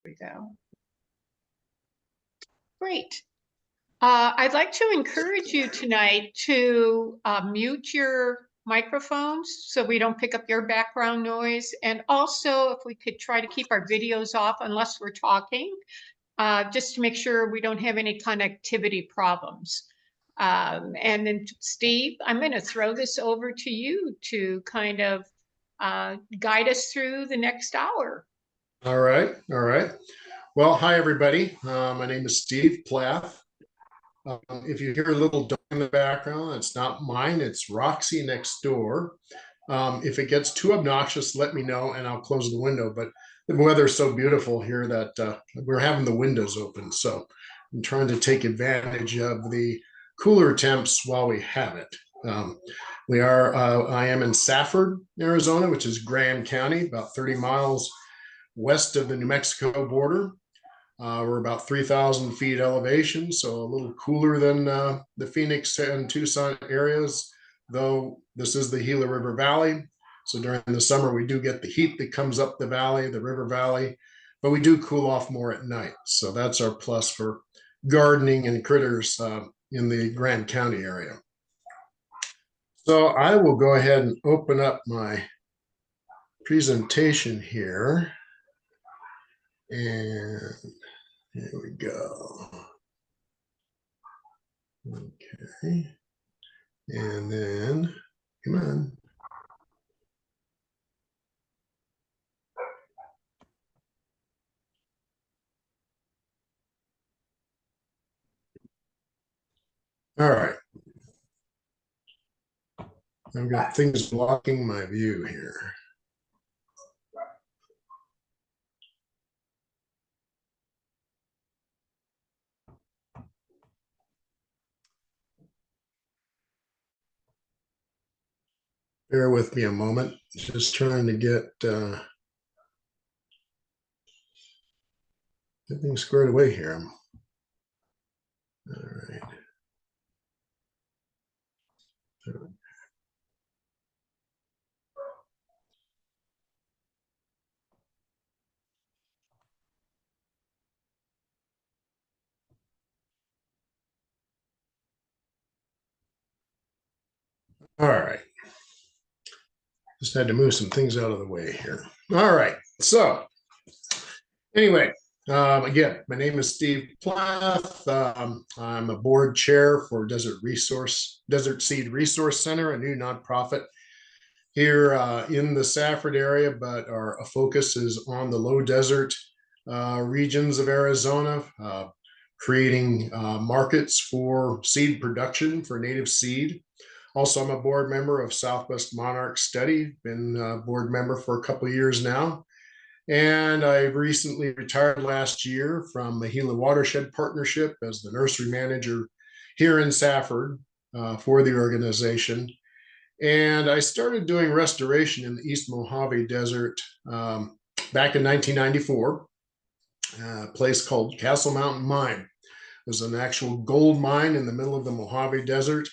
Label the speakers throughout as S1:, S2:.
S1: we go. Great. I'd like to encourage you tonight to mute your microphones so we don't pick up your background noise. And also, if we could try to keep our videos off unless we're talking, just to make sure we don't have any connectivity problems. And then Steve, I'm going to throw this over to you to kind of guide us through the next hour.
S2: All right. All right. Well, hi, everybody. My name is Steve Plath. If you hear a little dog in the background, it's not mine. It's Roxy next door. If it gets too obnoxious, let me know and I'll close the window. But the weather's so beautiful here that we're having the windows open. So I'm trying to take advantage of the cooler temps while we have it. I am in Safford, Arizona, which is Grand County, about 30 miles west of the New Mexico border. We're about 3,000 feet elevation, so a little cooler than the Phoenix and Tucson areas, though this is the Gila River Valley. So during the summer, we do get the heat that comes up the valley, the river valley, but we do cool off more at night. So that's our plus for gardening and critters in the Grand County area. So I will go ahead and open up my presentation here. And here we go. Okay. And then, come on. All right. I've got things blocking my view here. Bear with me a moment. Just trying to get everything squared away here. All right. All right. Just had to move some things out of the way here. All right. So anyway, again, my name is Steve Plath. I'm a board chair for Desert Seed Resource Center, a new nonprofit here in the Safford area, but our focus is on the low desert regions of Arizona, creating markets for seed production for native seed. Also, I'm a board member of Southwest Monarchs Study, been a board member for a couple of years now. And I recently retired last year from the Gila Watershed Partnership as the nursery manager here in Safford for the organization. And I started doing restoration in the East Mojave Desert back in 1994, a place called Castle Mountain Mine. It was an actual gold mine in the middle of the Mojave Desert.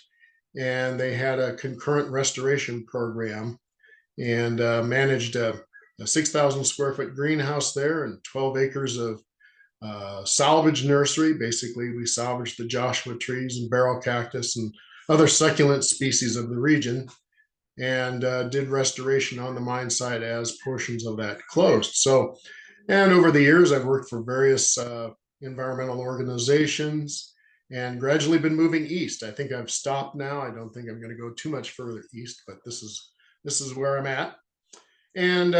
S2: And they had a concurrent restoration program and managed a 6,000 square foot greenhouse there and 12 acres of salvage nursery. Basically, we salvaged the Joshua trees and barrel cactus and other succulent species of the region and did restoration on the mine site as portions of that closed. So, and over the years, I've worked for various environmental organizations and gradually been moving east. I think I've stopped now. I don't think I'm going to go too much further east, but this is where I'm at. And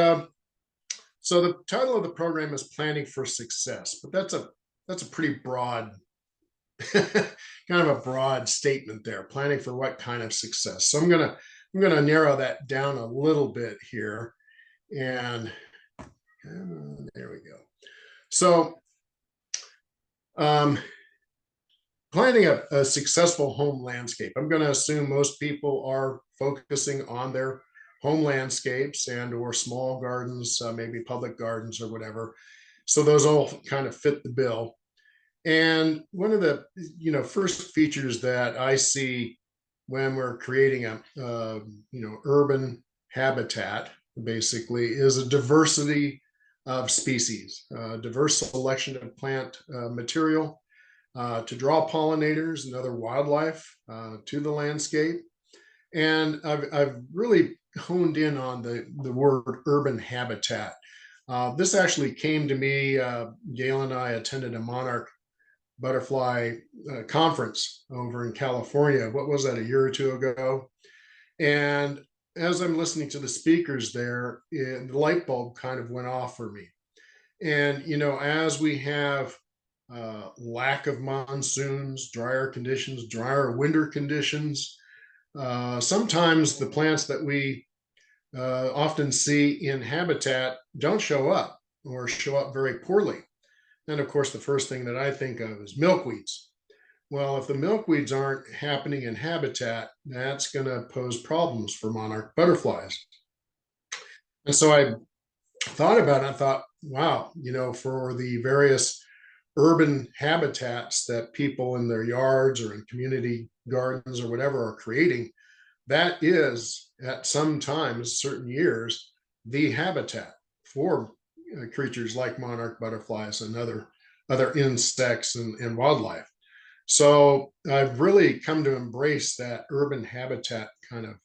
S2: so the title of the program is Planning for Success, but that's a pretty broad, kind of a broad statement there. Planning for what kind of success? So I'm gonna narrow that down a little bit here, and there we go. So, planning a successful home landscape. I'm going to assume most people are focusing on their home landscapes and or small gardens, maybe public gardens or whatever. So those all kind of fit the bill. And one of the first features that I see when we're creating a urban habitat basically is a diversity of species, diverse selection of plant material to draw pollinators and other wildlife to the landscape. And I've really honed in on the word urban habitat. This actually came to me. Gail and I attended a monarch butterfly conference over in California. What was that, a year or two ago? And as I'm listening to the speakers there, the light bulb kind of went off for me. And, you know, as we have lack of monsoons, drier conditions, drier winter conditions, sometimes the plants that we often see in habitat don't show up or show up very poorly. And of course, the first thing that I think of is milkweeds. Well, if the milkweeds aren't happening in habitat, that's going to pose problems for monarch butterflies. And so I thought about it. I thought, wow, you know, for the various urban habitats that people in their yards or in community gardens or whatever are creating, that is at some times, certain years, the habitat for creatures like monarch butterflies and other insects and wildlife. So I've really come to embrace that urban habitat kind of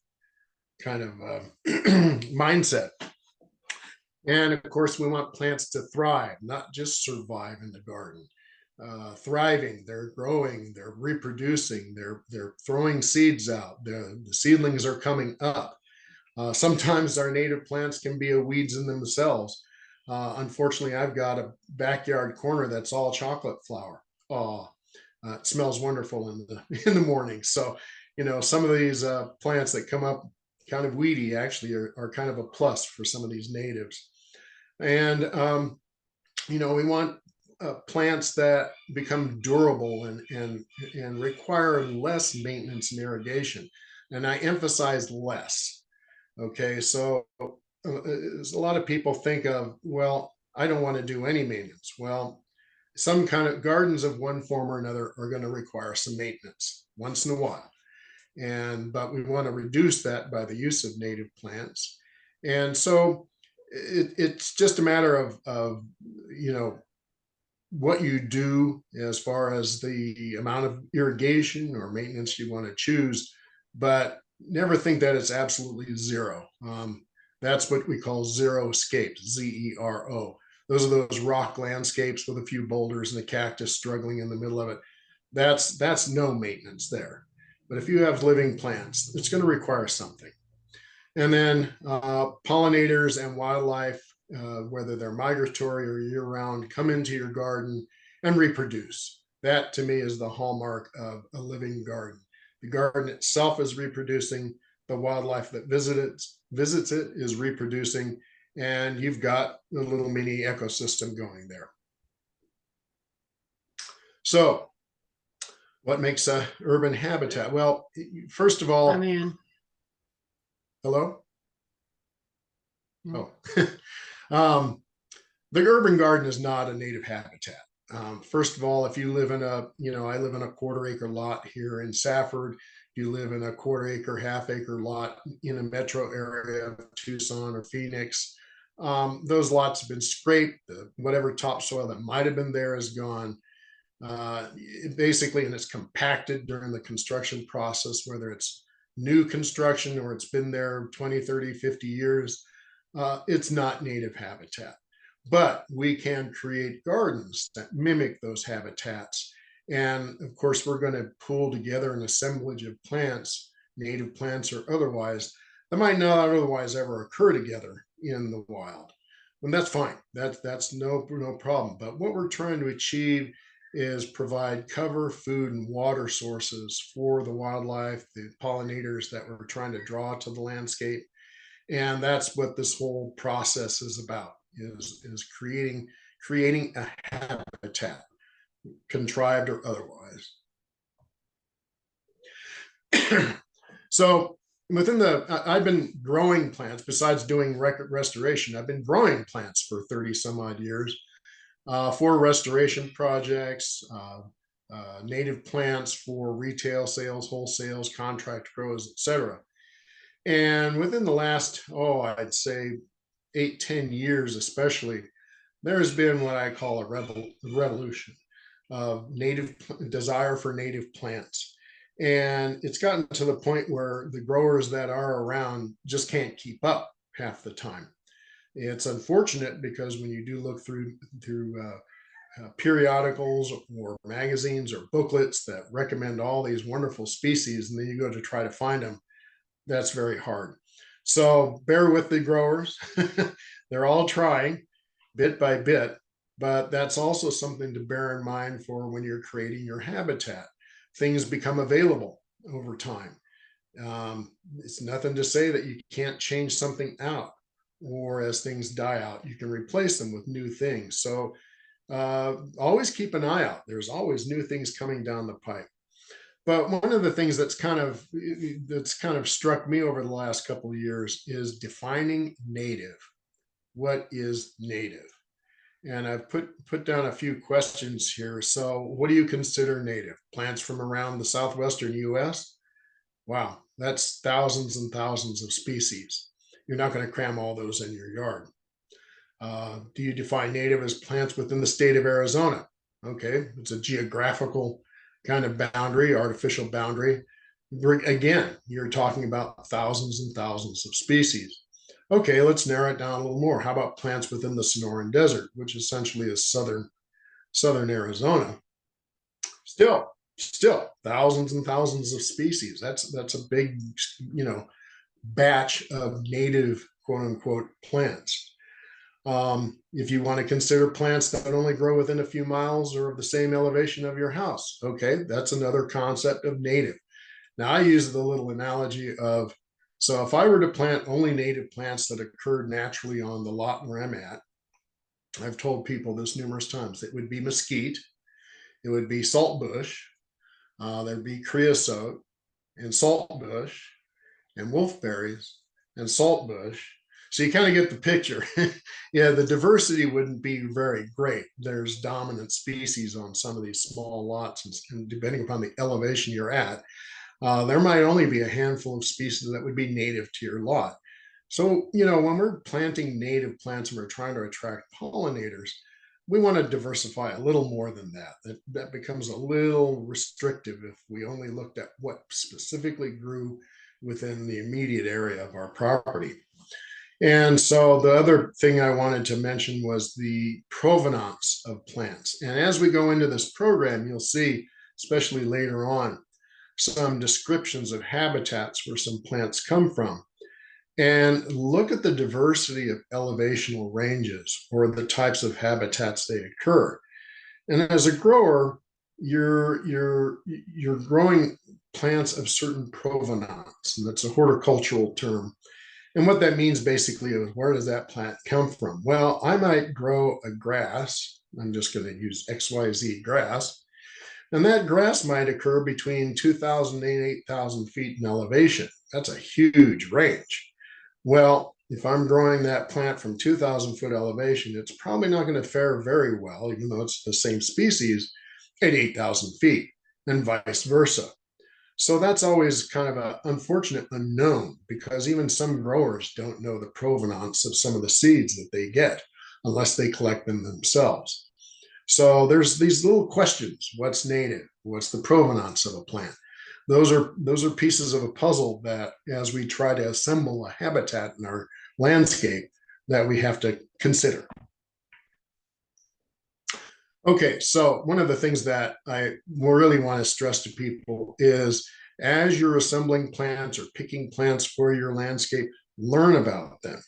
S2: mindset. And of course, we want plants to thrive, not just survive in the garden. Thriving, they're growing, they're reproducing, they're throwing seeds out. The seedlings are coming up. Sometimes our native plants can be weeds in themselves. Unfortunately, I've got a backyard corner that's all chocolate flower. Oh, it smells wonderful in the morning. So, you know, some of these plants that come up kind of weedy actually are kind of a plus for some of these natives. And you know, we want plants that become durable and require less maintenance and irrigation. And I emphasize less. Okay, so a lot of people think of, well, I don't want to do any maintenance. Well, some kind of gardens of one form or another are going to require some maintenance once in a while. But we want to reduce that by the use of native plants. And so it's just a matter of, you know, what you do as far as the amount of irrigation or maintenance you want to choose, but never think that it's absolutely zero. That's what we call zero escapes, ZERO. Those are those rock landscapes with a few boulders and a cactus struggling in the middle of it. That's no maintenance there. But if you have living plants, it's going to require something. And then pollinators and wildlife, whether they're migratory or year round, come into your garden and reproduce. That to me is the hallmark of a living garden. The garden itself is reproducing, the wildlife that visits it is reproducing, and you've got a little mini ecosystem going there. So, what makes a urban habitat? Well, first of all, hello? Oh, the urban garden is not a native habitat. First of all, if you live in I live in a quarter-acre lot here in Safford. You live in a quarter-acre, half-acre lot in a metro area of Tucson or Phoenix. Those lots have been scraped. Whatever topsoil that might have been there is gone. Basically, and it's compacted during the construction process, whether it's new construction or it's been there 20, 30, 50 years. It's not native habitat, but we can create gardens that mimic those habitats. And of course, we're going to pull together an assemblage of plants, native plants or otherwise, that might not otherwise ever occur together in the wild. And that's fine. That's no problem. But what we're trying to achieve is provide cover, food, and water sources for the wildlife, the pollinators that we're trying to draw to the landscape. And that's what this whole process is about, is creating a habitat, contrived or otherwise. So I've been growing plants. Besides doing record restoration, I've been growing plants for 30 some odd years for restoration projects, native plants for retail sales, wholesales, contract grows, etc. And within the last, I'd say 8, 10 years, especially, there's been what I call a revolution of desire for native plants. And it's gotten to the point where the growers that are around just can't keep up half the time. It's unfortunate because when you do look through periodicals or magazines or booklets that recommend all these wonderful species, and then you go to try to find them, that's very hard. So bear with the growers. They're all trying bit by bit, but that's also something to bear in mind for when you're creating your habitat. Things become available over time. It's nothing to say that you can't change something out, or as things die out, you can replace them with new things. So always keep an eye out. There's always new things coming down the pipe. But one of the things that's kind of struck me over the last couple of years is defining native. What is native? And I've put down a few questions here. So, what do you consider native? Plants from around the southwestern U.S.? Wow, that's thousands and thousands of species. You're not going to cram all those in your yard. Do you define native as plants within the state of Arizona? Okay, it's a geographical kind of boundary, artificial boundary. Again, you're talking about thousands and thousands of species. Okay, let's narrow it down a little more. How about plants within the Sonoran Desert, which essentially is southern Arizona? Still thousands and thousands of species. That's a big, batch of native quote unquote plants. If you want to consider plants that only grow within a few miles or of the same elevation of your house, okay, that's another concept of native. Now, I use the little analogy of, so if I were to plant only native plants that occurred naturally on the lot where I'm at, I've told people this numerous times, it would be mesquite, it would be saltbush, there'd be creosote and saltbush and wolfberries and saltbush. So you kind of get the picture. Yeah, the diversity wouldn't be very great. There's dominant species on some of these small lots, and depending upon the elevation you're at, there might only be a handful of species that would be native to your lot. So, when we're planting native plants and we're trying to attract pollinators, we want to diversify a little more than that. That becomes a little restrictive if we only looked at what specifically grew within the immediate area of our property. And so the other thing I wanted to mention was the provenance of plants. And as we go into this program, you'll see, especially later on, some descriptions of habitats where some plants come from. And look at the diversity of elevational ranges or the types of habitats they occur. And as a grower, you're growing plants of certain provenance, and that's a horticultural term. And what that means basically is, where does that plant come from? Well, I might grow a grass. I'm just going to use XYZ grass. And that grass might occur between 2,000 and 8,000 feet in elevation. That's a huge range. Well, if I'm growing that plant from 2,000-foot elevation, it's probably not going to fare very well, even though it's the same species, at 8,000 feet, and vice versa. So that's always kind of an unfortunate unknown, because even some growers don't know the provenance of some of the seeds that they get unless they collect them themselves. So there's these little questions: what's native? What's the provenance of a plant? Those are pieces of a puzzle that, as we try to assemble a habitat in our landscape, that we have to consider. Okay, so one of the things that I really want to stress to people is, as you're assembling plants or picking plants for your landscape, learn about them.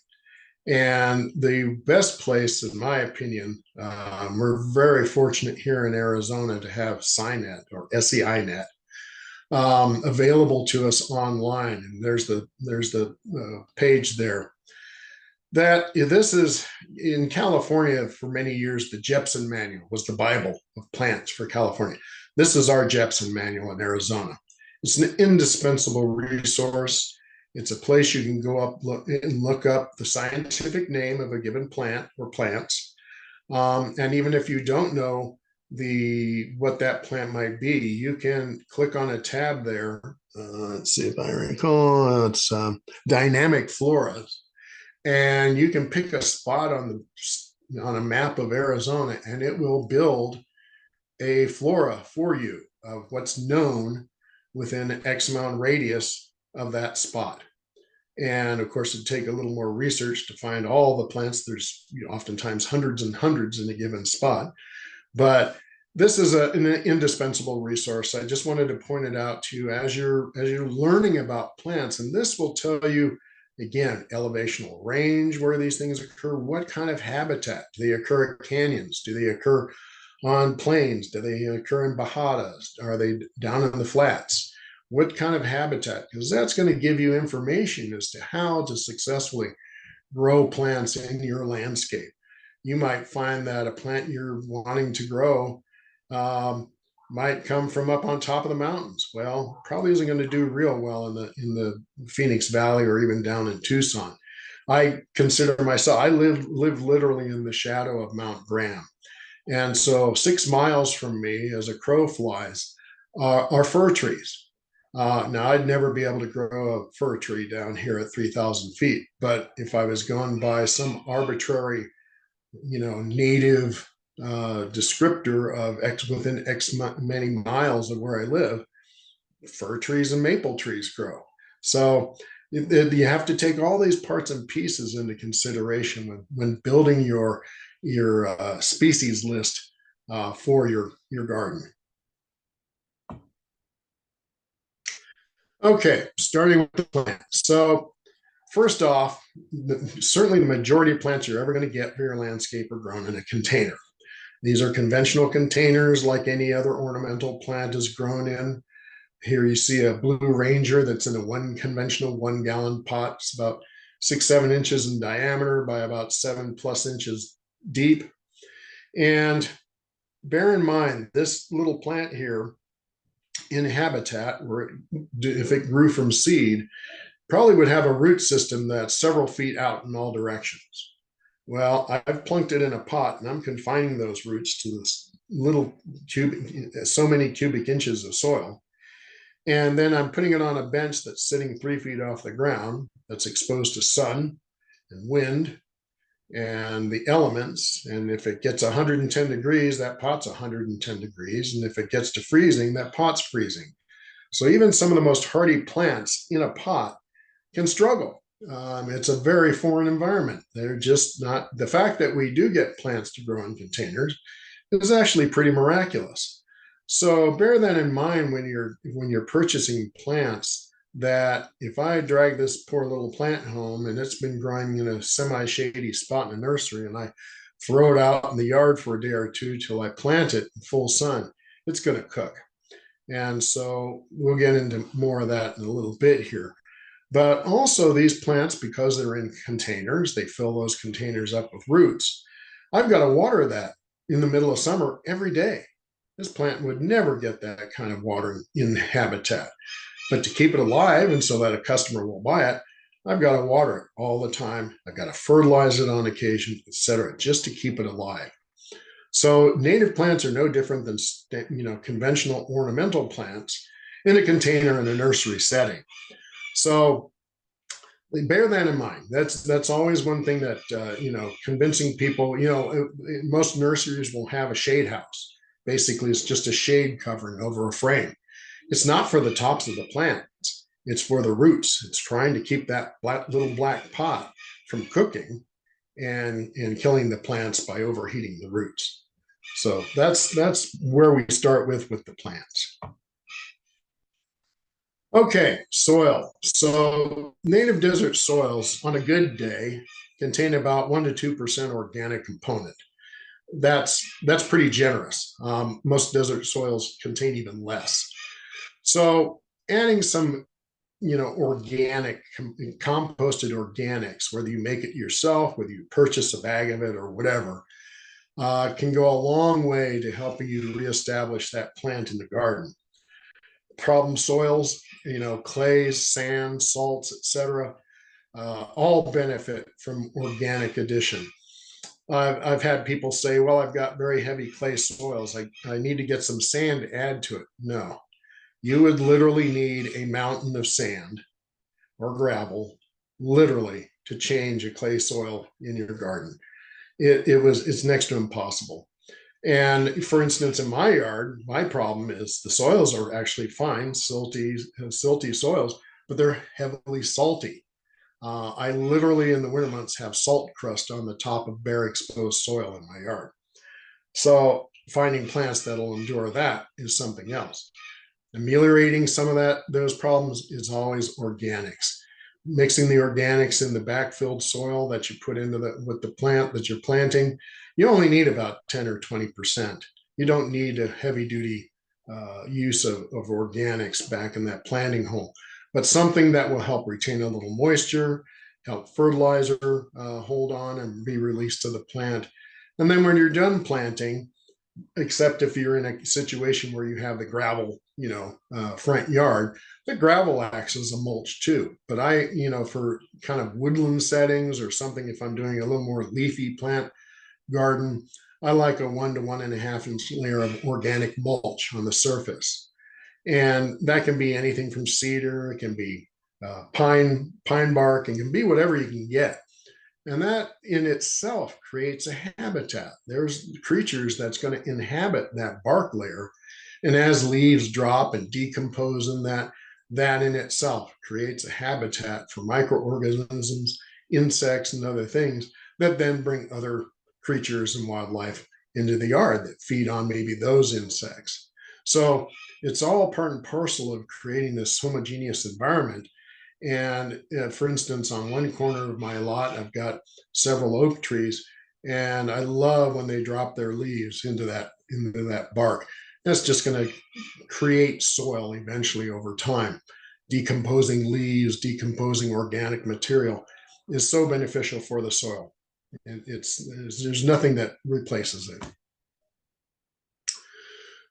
S2: And the best place, in my opinion, we're very fortunate here in Arizona to have SciNet, or SEINet, available to us online. And there's the page there. That this is, in California for many years, the Jepson Manual was the Bible of plants for California. This is our Jepson Manual in Arizona. It's an indispensable resource. It's a place you can go up and look up the scientific name of a given plant or plants. And even if you don't know what that plant might be, you can click on a tab there. Let's see if I recall. It's dynamic floras. And you can pick a spot on on a map of Arizona, and it will build a flora for you of what's known within X amount radius of that spot. And of course, it'd take a little more research to find all the plants. There's oftentimes hundreds and hundreds in a given spot, but this is an indispensable resource. I just wanted to point it out to you as you're learning about plants, and this will tell you again elevational range where these things occur, what kind of habitat. Do they occur at canyons? Do they occur on plains? Do they occur in bajadas? Are they down in the flats? What kind of habitat? Because that's going to give you information as to how to successfully grow plants in your landscape. You might find that a plant you're wanting to grow might come from up on top of the mountains. Well, probably isn't going to do real well in the Phoenix Valley or even down in Tucson. I consider myself, I live literally in the shadow of Mount Graham. And so 6 miles from me, as a crow flies, are fir trees. Now, I'd never be able to grow a fir tree down here at 3,000 feet, but if I was going by some arbitrary, native descriptor of X within X many miles of where I live, fir trees and maple trees grow. So you have to take all these parts and pieces into consideration when building your species list for your garden. Okay, starting with the plants. So first off, certainly the majority of plants you're ever going to get for your landscape are grown in a container. These are conventional containers like any other ornamental plant is grown in. Here you see a blue ranger that's in a conventional 1-gallon pot. It's about 6-7 inches in diameter by about 7+ inches deep. And bear in mind, this little plant here in habitat, where if it grew from seed, probably would have a root system that's several feet out in all directions. Well, I've plunked it in a pot and I'm confining those roots to this little so many cubic inches of soil. And then I'm putting it on a bench that's sitting 3 feet off the ground, that's exposed to sun and wind and the elements. And if it gets 110 degrees, that pot's 110 degrees. And if it gets to freezing, that pot's freezing. So even some of the most hardy plants in a pot can struggle. It's a very foreign environment. They're just not, the fact that we do get plants to grow in containers is actually pretty miraculous. So bear that in mind when you're purchasing plants, that if I drag this poor little plant home and it's been growing in a semi-shady spot in a nursery and I throw it out in the yard for a day or two till I plant it in full sun, it's going to cook. And so we'll get into more of that in a little bit here. But also these plants, because they're in containers, they fill those containers up with roots. I've got to water that in the middle of summer every day. This plant would never get that kind of water in habitat. But to keep it alive and so that a customer will buy it, I've got to water it all the time. I've got to fertilize it on occasion, etc., just to keep it alive. So native plants are no different than conventional ornamental plants in a container in a nursery setting. So bear that in mind. That's always one thing that convincing people. Most nurseries will have a shade house. Basically, it's just a shade covering over a frame. It's not for the tops of the plants. It's for the roots. It's trying to keep that little black pot from cooking and killing the plants by overheating the roots. So that's where we start with the plants. Okay, soil. So native desert soils on a good day contain about 1% to 2% organic component. That's pretty generous. Most desert soils contain even less. So adding some, organic, composted organics, whether you make it yourself, whether you purchase a bag of it or whatever, can go a long way to helping you reestablish that plant in the garden. Problem soils, clays, sands, salts, etc., all benefit from organic addition. I've had people say, well, I've got very heavy clay soils. I need to get some sand to add to it. No, you would literally need a mountain of sand or gravel, literally, to change a clay soil in your garden. it's next to impossible. And for instance, in my yard, my problem is the soils are actually fine, silty soils, but they're heavily salty. I literally in the winter months have salt crust on the top of bare exposed soil in my yard. So finding plants that'll endure that is something else. Ameliorating some of those problems is always organics. Mixing the organics in the backfilled soil that you put into with the plant that you're planting, you only need about 10 or 20%. You don't need a heavy duty use of organics back in that planting hole, but something that will help retain a little moisture, help fertilizer hold on and be released to the plant. And then when you're done planting, except if you're in a situation where you have the gravel, front yard, the gravel acts as a mulch too. But for kind of woodland settings or something, if I'm doing a little more leafy plant garden, I like a 1 to 1.5 inch layer of organic mulch on the surface. And that can be anything from cedar, it can be pine bark, and can be whatever you can get. And that in itself creates a habitat. There's creatures that's going to inhabit that bark layer. And as leaves drop and decompose in that in itself creates a habitat for microorganisms, insects, and other things that then bring other creatures and wildlife into the yard that feed on maybe those insects. So it's all part and parcel of creating this homogeneous environment. And for instance, on one corner of my lot, I've got several oak trees, and I love when they drop their leaves into that bark. That's just going to create soil eventually over time. Decomposing leaves, decomposing organic material is so beneficial for the soil. And there's nothing that replaces it.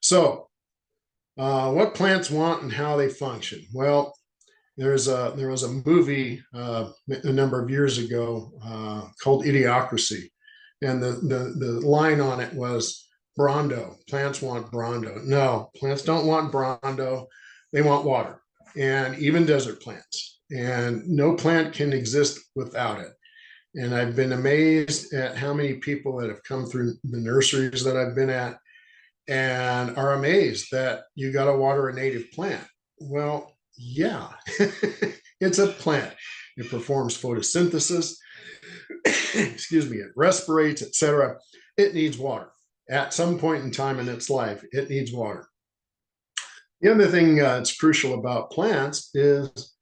S2: So, what plants want and how they function? Well, there was a movie a number of years ago called Idiocracy, and the line on it was Brondo. Plants want Brondo. No, plants don't want Brondo. They want water, and even desert plants. And no plant can exist without it. And I've been amazed at how many people that have come through the nurseries that I've been at and are amazed that you got to water a native plant. Well, yeah, it's a plant. It performs photosynthesis. Excuse me, it respirates, etc. It needs water. At some point in time in its life, it needs water. The other thing that's crucial about plants is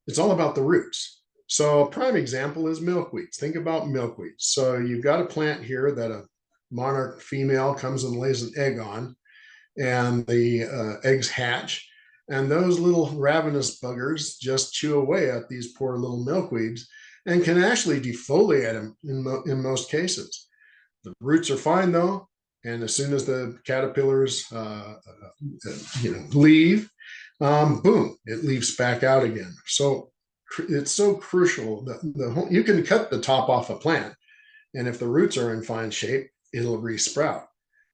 S2: it's all about the roots. So a prime example is milkweeds. Think about milkweeds. So you've got a plant here that a monarch female comes and lays an egg on, and the eggs hatch. And those little ravenous buggers just chew away at these poor little milkweeds and can actually defoliate them in most cases. The roots are fine though. And as soon as the caterpillars leave, boom, it leaves back out again. So it's so crucial that you can cut the top off a plant, and if the roots are in fine shape, it'll resprout.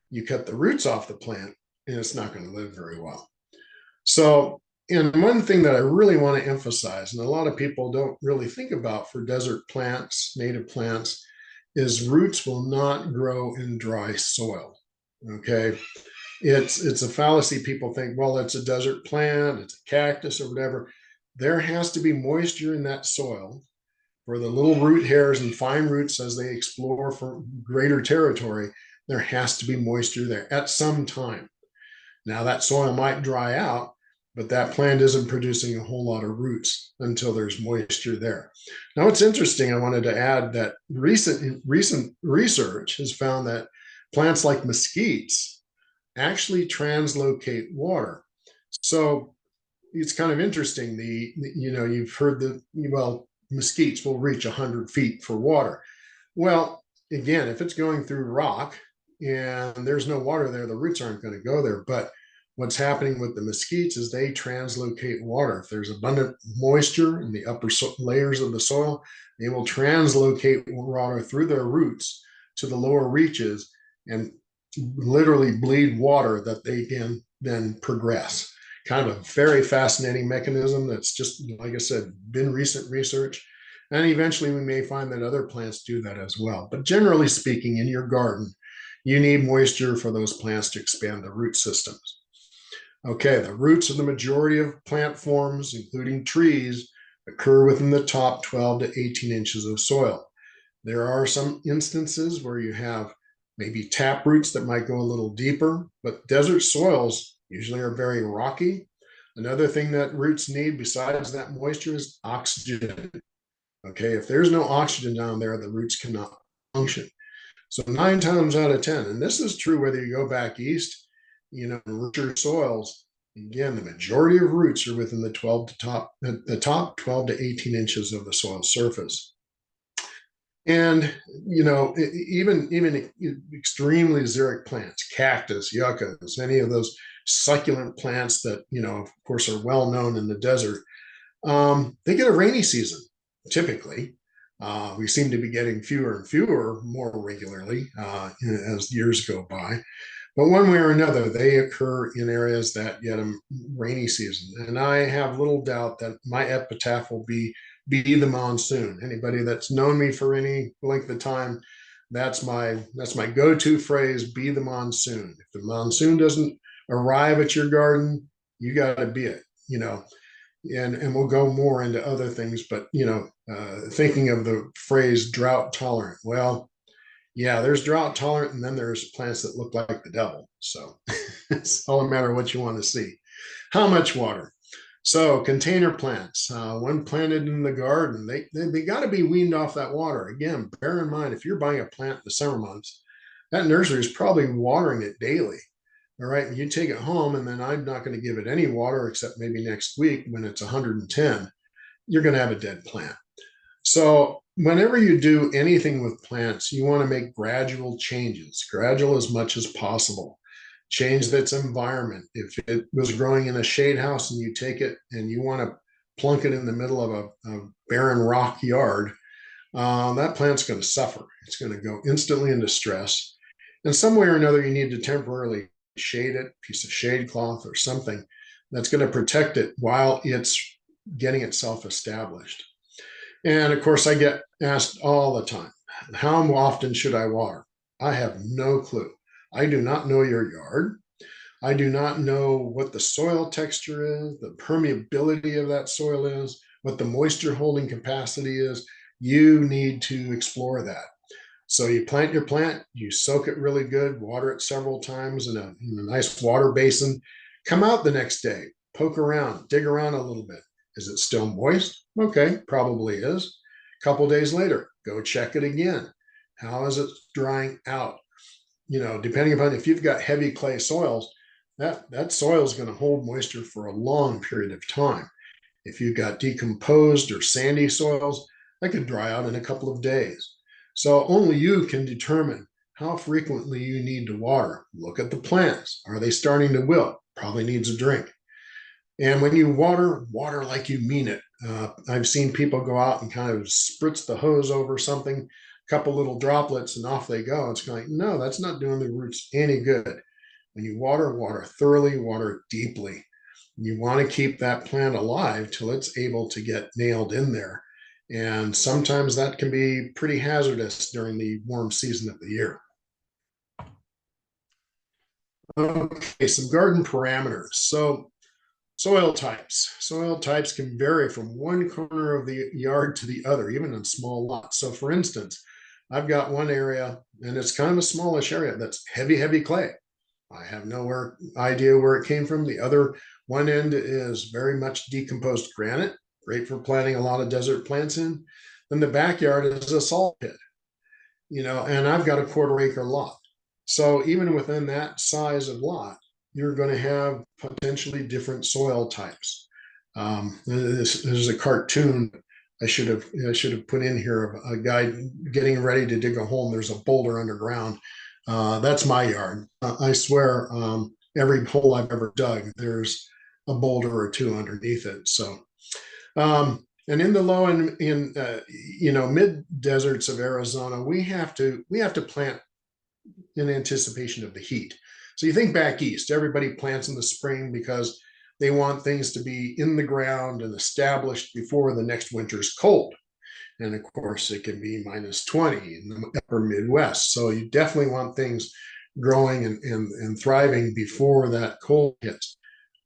S2: You cut the roots off the plant, and it's not going to live very well. So, and one thing that I really want to emphasize, and a lot of people don't really think about for desert plants, native plants, is roots will not grow in dry soil. Okay. It's a fallacy. People think, well, it's a desert plant, it's a cactus or whatever. There has to be moisture in that soil for the little root hairs and fine roots as they explore for greater territory. There has to be moisture there at some time. Now that soil might dry out, but that plant isn't producing a whole lot of roots until there's moisture there. Now, it's interesting. I wanted to add that recent research has found that plants like mesquites actually translocate water. So it's kind of interesting. You've heard mesquites will reach 100 feet for water. Well, again, if it's going through rock and there's no water there, the roots aren't going to go there. But what's happening with the mesquites is they translocate water. If there's abundant moisture in the upper layers of the soil, they will translocate water through their roots to the lower reaches and literally bleed water that they can then progress. Kind of a very fascinating mechanism that's just, like I said, been recent research. And eventually we may find that other plants do that as well. But generally speaking, in your garden, you need moisture for those plants to expand the root systems. Okay, the roots of the majority of plant forms, including trees, occur within the top 12 to 18 inches of soil. There are some instances where you have maybe tap roots that might go a little deeper, but desert soils usually are very rocky. Another thing that roots need besides that moisture is oxygen. Okay, if there's no oxygen down there, the roots cannot function. So 9 times out of 10, and this is true whether you go back east, richer soils, again, the majority of roots are within the top 12 to 18 inches of the soil surface. And even extremely xeric plants, cactus, yuccas, any of those succulent plants that of course are well known in the desert, they get a rainy season typically. We seem to be getting fewer and fewer more regularly as years go by. But one way or another, they occur in areas that get a rainy season. And I have little doubt that my epitaph will be the monsoon. Anybody that's known me for any length of time, that's my go-to phrase, be the monsoon. If the monsoon doesn't arrive at your garden, you got to be it, and we'll go more into other things, but thinking of the phrase drought tolerant. Well, yeah, there's drought tolerant, and then there's plants that look like the devil. So it's all a matter of what you want to see. How much water? So container plants, when planted in the garden, they got to be weaned off that water. Again, bear in mind, if you're buying a plant in the summer months, that nursery is probably watering it daily. All right, you take it home, and then I'm not going to give it any water except maybe next week when it's 110. You're going to have a dead plant. So whenever you do anything with plants, you want to make gradual changes, gradual as much as possible. Change its environment. If it was growing in a shade house and you take it and you want to plunk it in the middle of a barren rock yard, that plant's going to suffer. It's going to go instantly into stress. And some way or another, you need to temporarily shade it, piece of shade cloth or something that's going to protect it while it's getting itself established. And of course, I get asked all the time, how often should I water? I have no clue. I do not know your yard. I do not know what the soil texture is, the permeability of that soil is, what the moisture holding capacity is. You need to explore that. So you plant your plant, you soak it really good, water it several times in a nice water basin, come out the next day, poke around, dig around a little bit. Is it still moist? Okay, probably is. A couple days later, go check it again. How is it drying out? Depending upon if you've got heavy clay soils, that soil is going to hold moisture for a long period of time. If you've got decomposed or sandy soils, that could dry out in a couple of days. So only you can determine how frequently you need to water. Look at the plants. Are they starting to wilt? Probably needs a drink. And when you water like you mean it. I've seen people go out and kind of spritz the hose over something, a couple little droplets, and off they go. It's like, no, that's not doing the roots any good. When you water thoroughly, water deeply. You want to keep that plant alive till it's able to get nailed in there. And sometimes that can be pretty hazardous during the warm season of the year. Okay, some garden parameters. So soil types. Soil types can vary from one corner of the yard to the other, even in small lots. So for instance, I've got one area, and it's kind of a smallish area, that's heavy clay. I have no idea where it came from. The other one end is very much decomposed granite, great for planting a lot of desert plants in. Then the backyard is a salt pit, and I've got a 1/4 acre lot. So even within that size of lot, you're going to have potentially different soil types. There's a cartoon I should have put in here of a guy getting ready to dig a hole, and there's a boulder underground. That's my yard. I swear, every hole I've ever dug, there's a boulder or two underneath it. So, and in the low and in mid deserts of Arizona, we have to plant in anticipation of the heat. So you think back east, everybody plants in the spring because they want things to be in the ground and established before the next winter's cold. And of course, it can be -20 in the upper Midwest. So you definitely want things growing and thriving before that cold hits.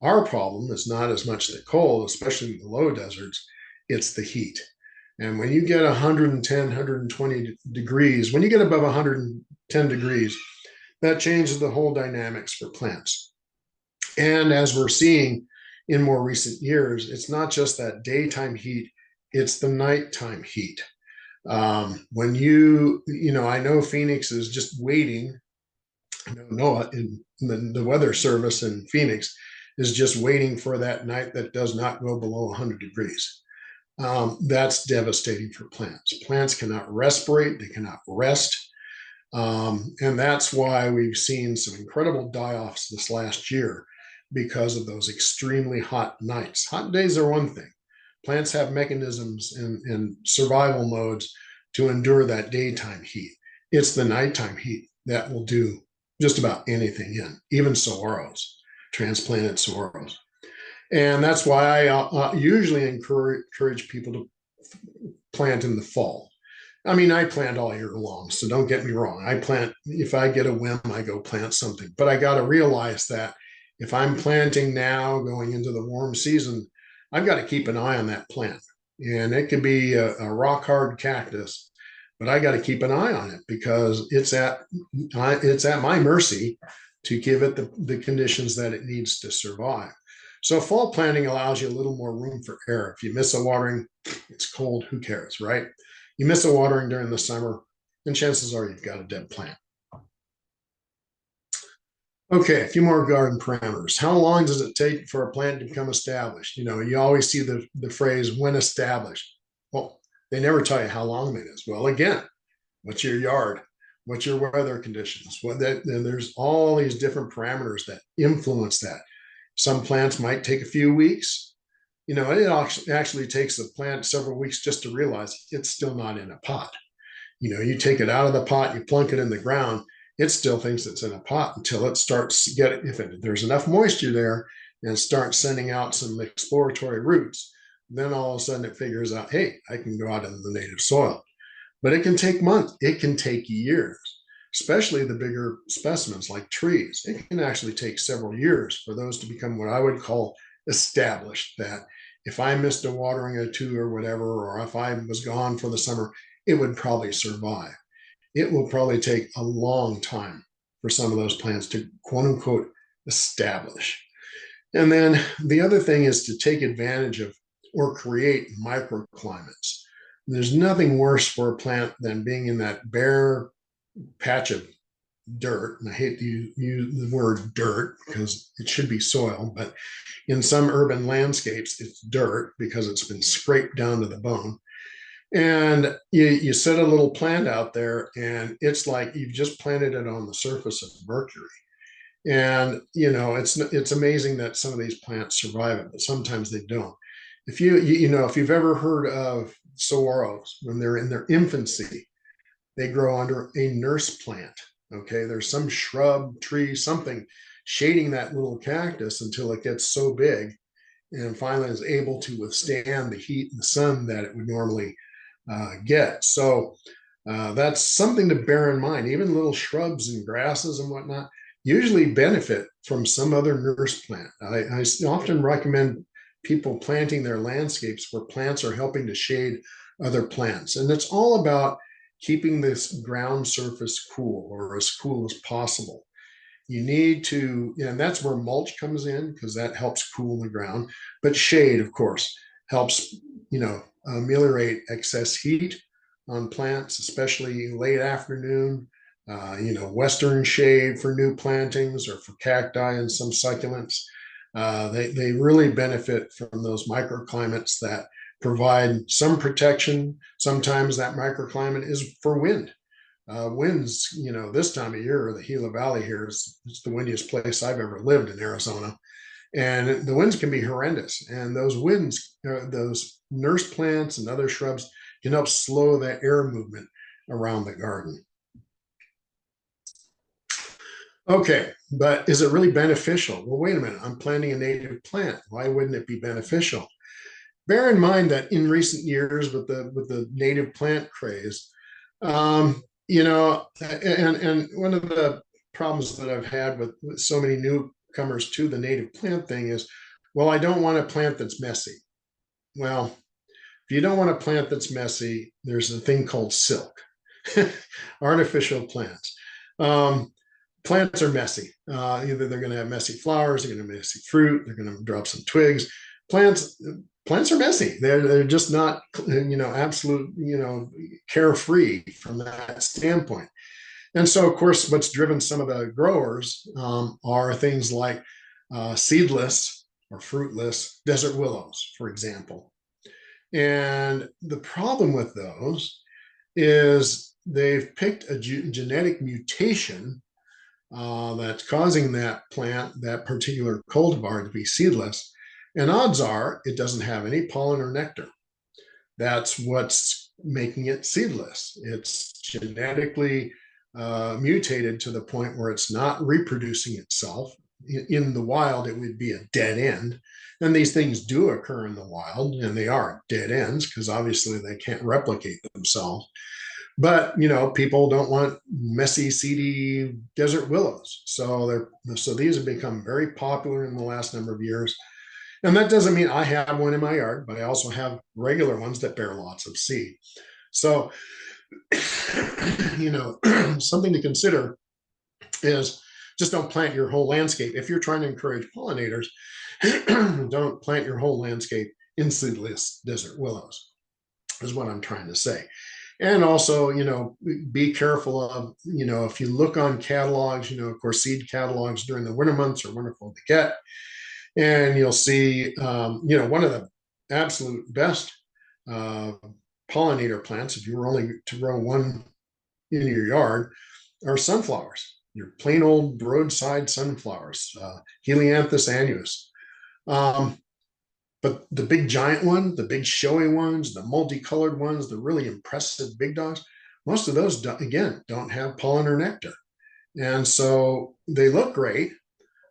S2: Our problem is not as much the cold, especially in the low deserts, it's the heat. And when you get 110, 120 degrees, when you get above 110 degrees, that changes the whole dynamics for plants. And as we're seeing in more recent years, it's not just that daytime heat, it's the nighttime heat. When I know Phoenix is just waiting. NOAA in the weather service in Phoenix is just waiting for that night that does not go below 100 degrees. That's devastating for plants. Plants cannot respirate, they cannot rest. And that's why we've seen some incredible die-offs this last year because of those extremely hot nights. Hot days are one thing. Plants have mechanisms and survival modes to endure that daytime heat. It's the nighttime heat that will do just about anything in, even saguaros, transplanted saguaros. And that's why I usually encourage people to plant in the fall. I mean, I plant all year long, so don't get me wrong. I plant, if I get a whim, I go plant something. But I got to realize that if I'm planting now going into the warm season, I've got to keep an eye on that plant. And it could be a rock hard cactus, but I got to keep an eye on it because it's at my mercy to give it the conditions that it needs to survive. So fall planting allows you a little more room for error. If you miss a watering, it's cold, who cares, right? You miss a watering during the summer, and chances are you've got a dead plant. Okay, a few more garden parameters. How long does it take for a plant to become established? You always see the phrase when established. Well, they never tell you how long it is. Well, again, what's your yard? What's your weather conditions? There's all these different parameters that influence that. Some plants might take a few weeks. It actually takes the plant several weeks just to realize it's still not in a pot. You take it out of the pot, you plunk it in the ground, it still thinks it's in a pot until it starts getting, if there's enough moisture there and starts sending out some exploratory roots, then all of a sudden it figures out, hey, I can go out into the native soil. But it can take months, it can take years, especially the bigger specimens like trees. It can actually take several years for those to become what I would call established, that if I missed a watering or two or whatever, or if I was gone for the summer, it would probably survive. It will probably take a long time for some of those plants to quote unquote establish. And then the other thing is to take advantage of or create microclimates. There's nothing worse for a plant than being in that bare patch of dirt. And I hate to use the word dirt because it should be soil, but in some urban landscapes, it's dirt because it's been scraped down to the bone. And you set a little plant out there and it's like you've just planted it on the surface of Mercury. And it's amazing that some of these plants survive it, but sometimes they don't. If you've ever heard of saguaros, when they're in their infancy, they grow under a nurse plant. Okay, there's some shrub, tree, something shading that little cactus until it gets so big and finally is able to withstand the heat and the sun that it would normally get. So that's something to bear in mind. Even little shrubs and grasses and whatnot usually benefit from some other nurse plant. I often recommend people planting their landscapes where plants are helping to shade other plants. And it's all about keeping this ground surface cool or as cool as possible. You need to, and that's where mulch comes in because that helps cool the ground. But shade, of course, helps, ameliorate excess heat on plants, especially late afternoon. Western shade for new plantings or for cacti and some succulents. They really benefit from those microclimates that provide some protection. Sometimes that microclimate is for wind. Winds, this time of year, the Gila Valley here it's the windiest place I've ever lived in Arizona. And the winds can be horrendous. And those winds, those nurse plants and other shrubs can help slow the air movement around the garden. Okay, but is it really beneficial? Well, wait a minute, I'm planting a native plant. Why wouldn't it be beneficial? bear in mind that in recent years with the native plant craze, and one of the problems that I've had with so many newcomers to the native plant thing is, well, I don't want a plant that's messy. Well, if you don't want a plant that's messy, there's a thing called silk, artificial plants. Um, Plants are messy. Either they're going to have messy flowers, they're going to have messy fruit, they're going to drop some twigs. Plants plants are messy. They're just not absolute carefree from that standpoint. And so, of course, what's driven some of the growers are things like seedless or fruitless desert willows, for example. And the problem with those is they've picked a genetic mutation that's causing that plant, that particular cultivar, to be seedless. And odds are it doesn't have any pollen or nectar. That's what's making it seedless. It's genetically mutated to the point where it's not reproducing itself. In the wild, it would be a dead end. And these things do occur in the wild, and they are dead ends because obviously they can't replicate themselves. But people don't want messy, seedy desert willows. So these have become very popular in the last number of years. And that doesn't mean I have one in my yard, but I also have regular ones that bear lots of seed. So, something to consider is just don't plant your whole landscape. If you're trying to encourage pollinators, don't plant your whole landscape in seedless desert willows, is what I'm trying to say. And also, be careful of, if you look on catalogs, of course, seed catalogs during the winter months are wonderful to get. And you'll see, one of the absolute best pollinator plants, if you were only to grow one in your yard, are sunflowers, your plain old roadside sunflowers, Helianthus annuus. But the big giant one, the big showy ones, the multicolored ones, the really impressive big dogs, most of those, again, don't have pollen or nectar. And so they look great,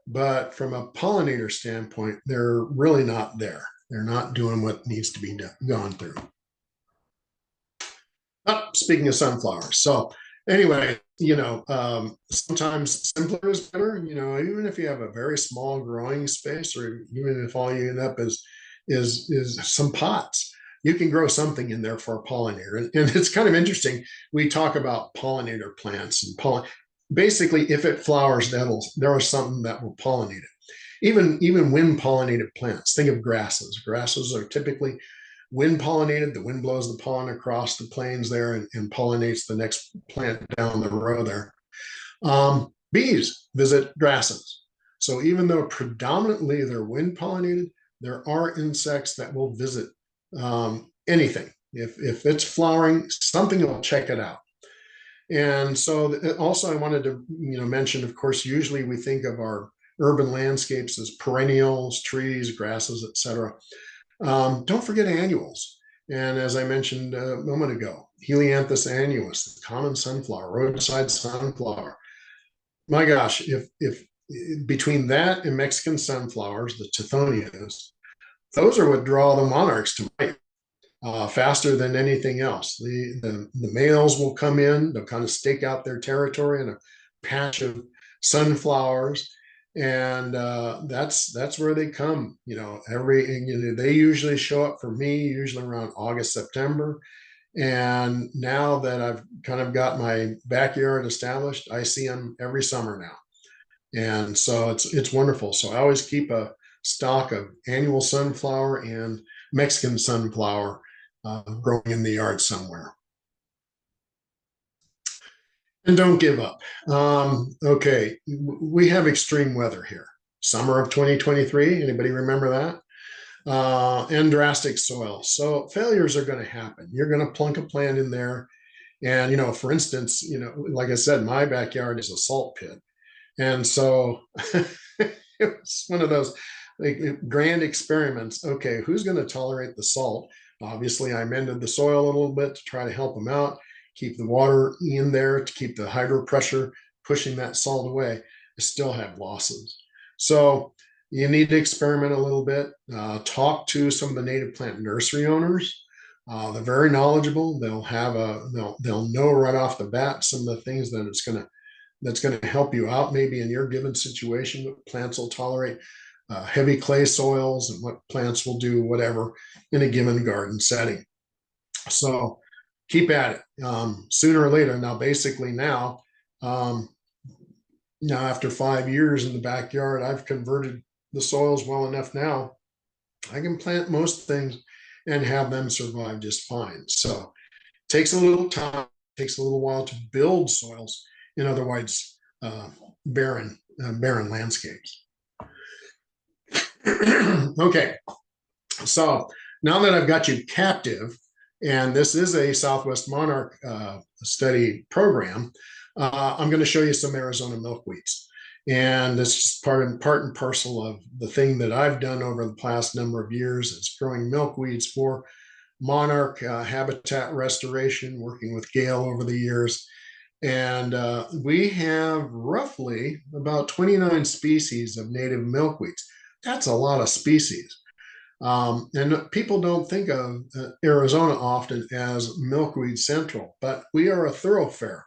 S2: but from a pollinator standpoint, they're really not there. They're not doing what needs to be gone through. Oh, speaking of sunflowers. So anyway, sometimes simpler is better. Even if you have a very small growing space, or even if all you end up is some pots, you can grow something in there for a pollinator. And it's kind of interesting. We talk about pollinator plants and basically, if it flowers, there is something that will pollinate it. Even wind pollinated plants. Think of grasses. Grasses are typically wind pollinated. The wind blows the pollen across the plains there and pollinates the next plant down the row there. Bees visit grasses. So even though predominantly they're wind pollinated, there are insects that will visit anything. If it's flowering, something will check it out. And so also I wanted to mention, of course, usually we think of our urban landscapes as perennials, trees, grasses, etc. Don't forget annuals. And as I mentioned a moment ago, Helianthus annuus, the common sunflower, roadside sunflower. My gosh, if between that and Mexican sunflowers, the Tithonias, those are what draw the monarchs to mate faster than anything else. The males will come in, they'll kind of stake out their territory in a patch of sunflowers, and that's where they come. They usually show up for me usually around August, September. And now that I've kind of got my backyard established, I see them every summer now. And so it's wonderful. So I always keep a stock of annual sunflower and Mexican sunflower growing in the yard somewhere. And don't give up. Okay, we have extreme weather here. Summer of 2023, anybody remember that? And drastic soil. So failures are going to happen. You're going to plunk a plant in there. And, for instance, like I said, my backyard is a salt pit. And so it was one of those grand experiments. Okay, who's going to tolerate the salt? Obviously, I mended the soil a little bit to try to help them out, keep the water in there, to keep the hydro pressure pushing that salt away. I still have losses. So, you need to experiment a little bit. Talk to some of the native plant nursery owners. They're very knowledgeable. They'll know right off the bat some of the things that's going to help you out maybe in your given situation. What plants will tolerate heavy clay soils and what plants will do whatever in a given garden setting. So keep at it. Sooner or later, now basically now, now after 5 years in the backyard, I've converted the soils well enough now. I can plant most things and have them survive just fine. So it takes a little time, takes a little while to build soils in otherwise barren landscapes. Okay, so now that I've got you captive, and this is a Southwest Monarch study program, I'm going to show you some Arizona milkweeds. And this is part and parcel of the thing that I've done over the past number of years is growing milkweeds for monarch habitat restoration, working with Gail over the years. And we have roughly about 29 species of native milkweeds. That's a lot of species. And people don't think of Arizona often as milkweed central, but we are a thoroughfare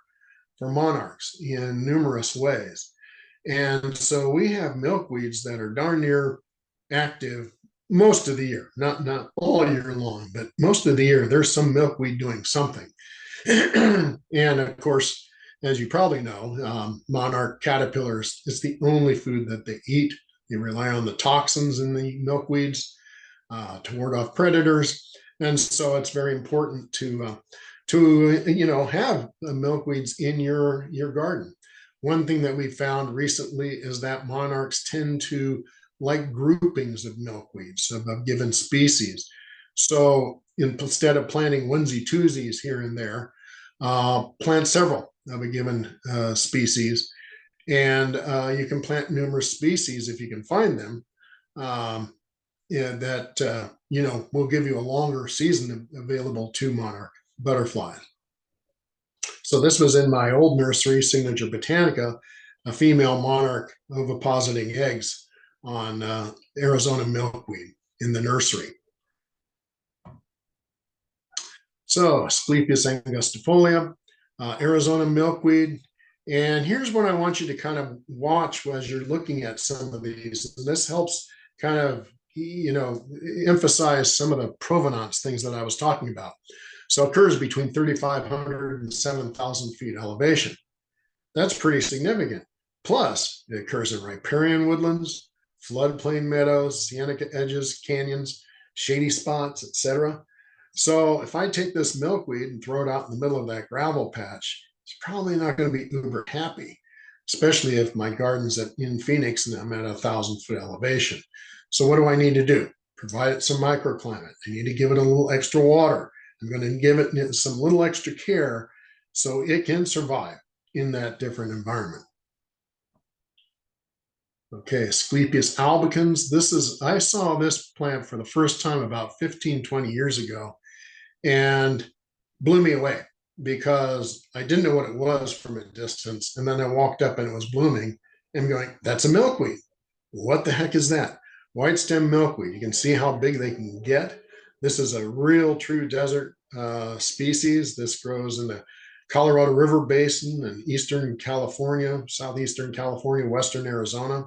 S2: for monarchs in numerous ways. And so we have milkweeds that are darn near active most of the year, not all year long, but most of the year, there's some milkweed doing something. And of course, as you probably know, monarch caterpillars, it's the only food that they eat. They rely on the toxins in the milkweeds to ward off predators. And so it's very important to have milkweeds in your garden. One thing that we found recently is that monarchs tend to like groupings of milkweeds of a given species. So instead of planting onesie twosies here and there, plant several of a given species. And you can plant numerous species if you can find them. That will give you a longer season available to monarch butterflies. So this was in my old nursery, Signature Botanica, a female monarch ovipositing eggs on Arizona milkweed in the nursery. So Asclepias angustifolia, Arizona milkweed. And here's what I want you to kind of watch as you're looking at some of these. This helps kind of emphasize some of the provenance things that I was talking about. So it occurs between 3,500 and 7,000 feet elevation. That's pretty significant. Plus, it occurs in riparian woodlands, floodplain meadows, scenic edges, canyons, shady spots, etc. So if I take this milkweed and throw it out in the middle of that gravel patch, it's probably not going to be uber happy, especially if my garden's in Phoenix and I'm at 1,000-foot elevation. So what do I need to do? Provide it some microclimate. I need to give it a little extra water. I'm going to give it some little extra care so it can survive in that different environment. Okay, Asclepias albicans. I saw this plant for the first time about 15, 20 years ago and blew me away because I didn't know what it was from a distance. And then I walked up and it was blooming and going, that's a milkweed. What the heck is that? White stem milkweed. You can see how big they can get. This is a real true desert species. This grows in the Colorado River Basin and Eastern California, Southeastern California, Western Arizona.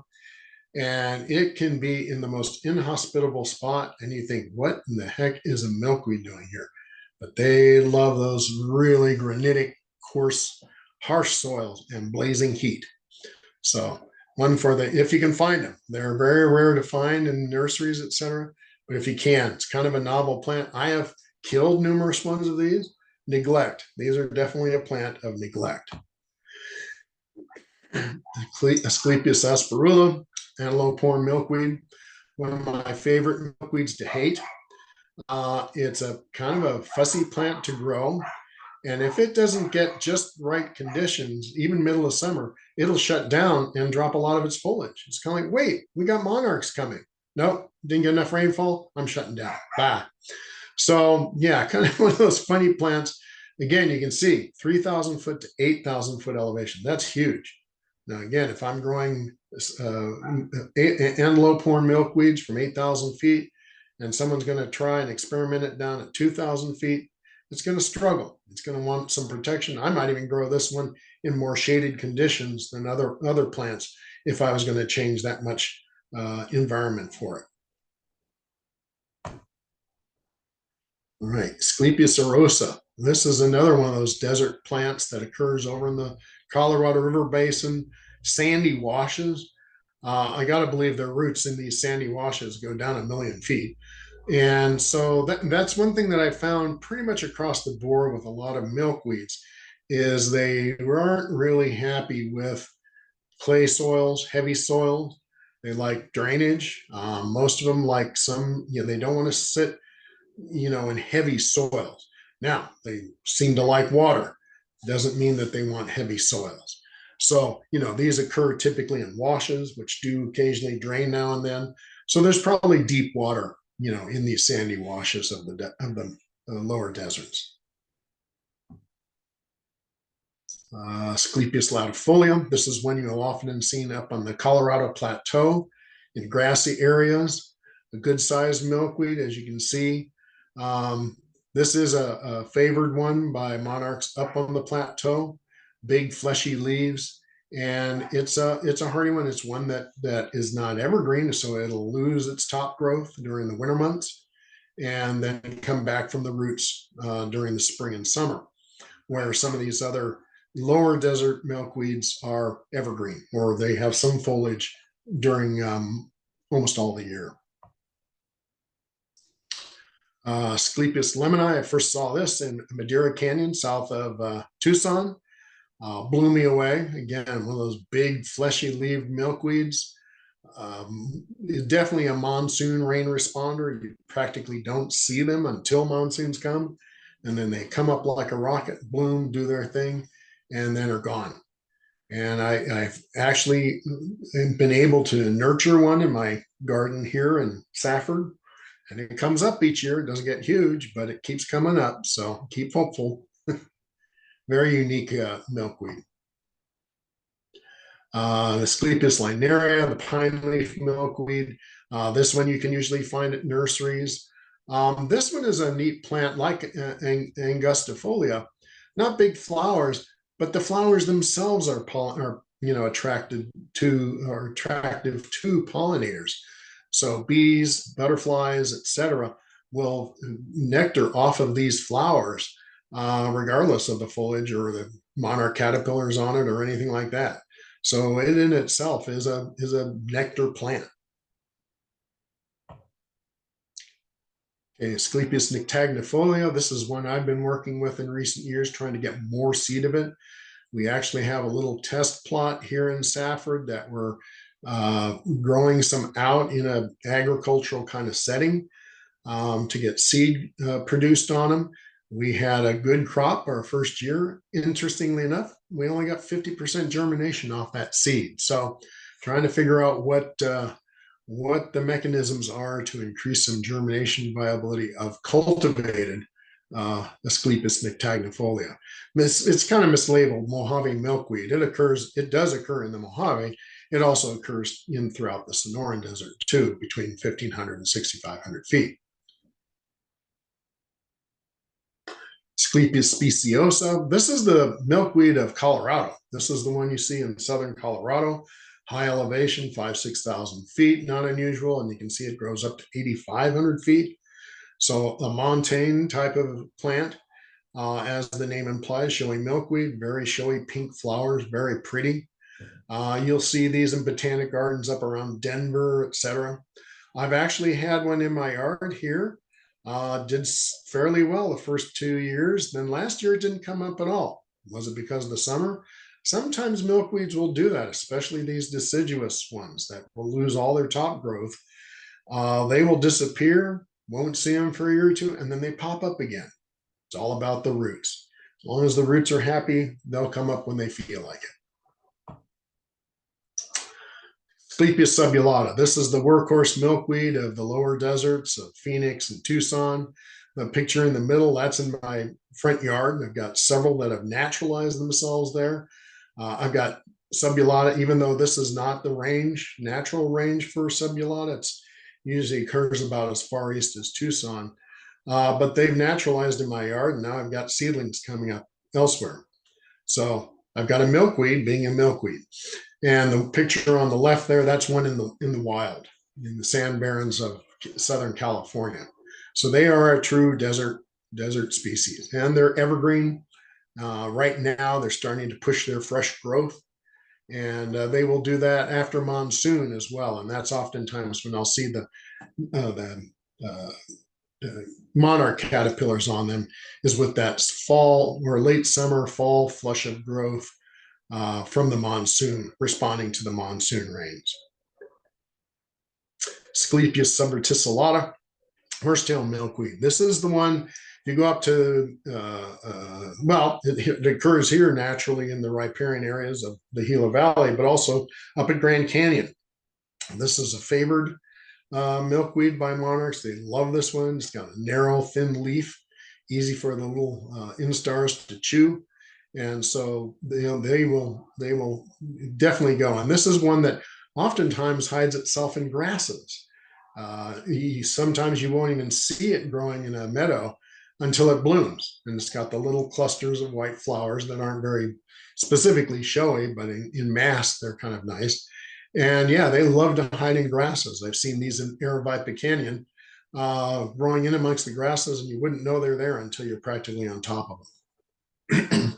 S2: And it can be in the most inhospitable spot. And you think, what in the heck is a milkweed doing here? But they love those really granitic, coarse, harsh soils and blazing heat. So one if you can find them. They're very rare to find in nurseries, etc. But if you can, it's kind of a novel plant. I have killed numerous ones of these. Neglect. These are definitely a plant of neglect. Asclepias asperula, antelope horn milkweed, one of my favorite milkweeds to hate. It's a kind of a fussy plant to grow. And if it doesn't get just right conditions, even middle of summer, it'll shut down and drop a lot of its foliage. It's kind of like, wait, we got monarchs coming. Nope, didn't get enough rainfall. I'm shutting down. Bye. So yeah, kind of one of those funny plants. Again, you can see 3,000 foot to 8,000 foot elevation. That's huge. Now, again, if I'm growing antelope horn milkweeds from 8,000 feet, and someone's going to try and experiment it down at 2,000 feet, it's going to struggle. It's going to want some protection. I might even grow this one in more shaded conditions than other plants if I was going to change that much environment for it. All right, Asclepias erosa. This is another one of those desert plants that occurs over in the Colorado River Basin, sandy washes. I got to believe their roots in these sandy washes go down 1,000,000 feet. And so that's one thing that I found pretty much across the board with a lot of milkweeds is they weren't really happy with clay soils, heavy soils. They like drainage. Most of them like they don't want to sit, in heavy soils. Now, they seem to like water. Doesn't mean that they want heavy soils. So, these occur typically in washes, which do occasionally drain now and then. So there's probably deep water, in these sandy washes of the lower deserts. Asclepias latifolia. This is one you'll often seen up on the Colorado Plateau in grassy areas. A good sized milkweed, as you can see. This is a favored one by monarchs up on the plateau. Big fleshy leaves, and it's a hardy one. It's one that is not evergreen, so it'll lose its top growth during the winter months, and then come back from the roots during the spring and summer. Where some of these other lower desert milkweeds are evergreen, or they have some foliage during almost all the year. Asclepias lemoni, I first saw this in Madera Canyon, south of Tucson. Blew me away. Again, one of those big fleshy leaved milkweeds. Definitely a monsoon rain responder. You practically don't see them until monsoons come. And then they come up like a rocket, bloom, do their thing, and then are gone. And I've actually been able to nurture one in my garden here in Safford. And it comes up each year. It doesn't get huge, but it keeps coming up. So keep hopeful. Very unique milkweed. The Asclepias linaria, the pine leaf milkweed. This one you can usually find at nurseries. This one is a neat plant like angustifolia. Not big flowers, but the flowers themselves are attractive to pollinators. So bees, butterflies, etc., will nectar off of these flowers, regardless of the foliage or the monarch caterpillars on it or anything like that. So it in itself is a nectar plant. Okay, Asclepias nyctagnifolia. This is one I've been working with in recent years, trying to get more seed of it. We actually have a little test plot here in Safford that we're growing some out in an agricultural kind of setting to get seed produced on them. We had a good crop our first year. Interestingly enough, we only got 50% germination off that seed. So trying to figure out what the mechanisms are to increase some germination viability of cultivated Asclepias nyctagnifolia. It's kind of mislabeled Mojave milkweed. It does occur in the Mojave. It also occurs throughout the Sonoran Desert too, between 1,500 and 6,500 feet. Asclepias speciosa. This is the milkweed of Colorado. This is the one you see in southern Colorado. High elevation, 5,000–6,000 feet, not unusual. And you can see it grows up to 8,500 feet. So a montane type of plant, as the name implies, showy milkweed, very showy pink flowers, very pretty. You'll see these in botanic gardens up around Denver, etc. I've actually had one in my yard here. Did fairly well the first 2 years. Then last year it didn't come up at all. Was it because of the summer? Sometimes milkweeds will do that, especially these deciduous ones that will lose all their top growth. They will disappear, won't see them for a year or two, and then they pop up again. It's all about the roots. As long as the roots are happy, they'll come up when they feel like it. Asclepias subulata. This is the workhorse milkweed of the lower deserts of Phoenix and Tucson. The picture in the middle, that's in my front yard. I've got several that have naturalized themselves there. I've got subulata, even though this is not the range, natural range for subulata, it's usually occurs about as far east as Tucson. But they've naturalized in my yard, and now I've got seedlings coming up elsewhere. So I've got a milkweed being a milkweed. And the picture on the left there, that's one in the wild, in the sand barrens of Southern California. So they are a true desert species, and they're evergreen. Right now, they're starting to push their fresh growth, and they will do that after monsoon as well. And that's oftentimes when I'll see the uh, monarch caterpillars on them, is with that fall or late summer, fall flush of growth from the monsoon, responding to the monsoon rains. Asclepias subverticillata, horsetail milkweed. This is the one, you go up to, well, it occurs here naturally in the riparian areas of the Gila Valley, but also up at Grand Canyon. This is a favored milkweed by monarchs. They love this one. It's got a narrow, thin leaf, easy for the little instars to chew. And so they will definitely go. And this is one that oftentimes hides itself in grasses. Sometimes you won't even see it growing in a meadow until it blooms. And it's got the little clusters of white flowers that aren't very specifically showy, but in mass, they're kind of nice. And yeah, they love to hide in grasses. I've seen these in Aravaipa Canyon growing in amongst the grasses, and you wouldn't know they're there until you're practically on top of them.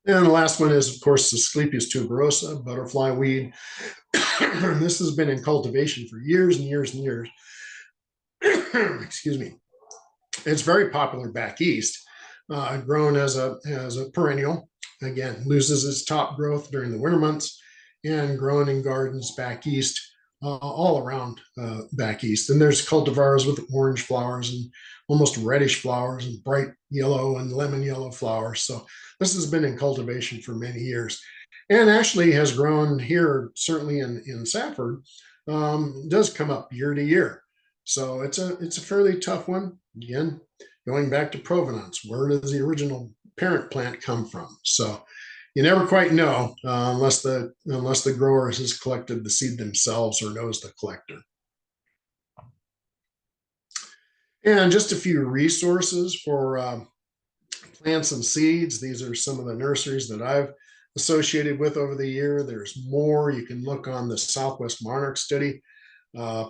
S2: And the last one is, of course, the Asclepias tuberosa, butterfly weed. This has been in cultivation for years and years and years. Excuse me. It's very popular back east, grown as a perennial. Again, loses its top growth during the winter months, and grown in gardens back east, all around back east. And there's cultivars with orange flowers and almost reddish flowers and bright yellow and lemon yellow flowers. So this has been in cultivation for many years, and actually has grown here, certainly in Safford. Does come up year to year. So it's a fairly tough one. Again, going back to provenance, where does the original parent plant come from? So you never quite know unless the grower has collected the seed themselves or knows the collector. And just a few resources for plants and seeds. These are some of the nurseries that I've associated with over the year. There's more. You can look on the Southwest Monarch Study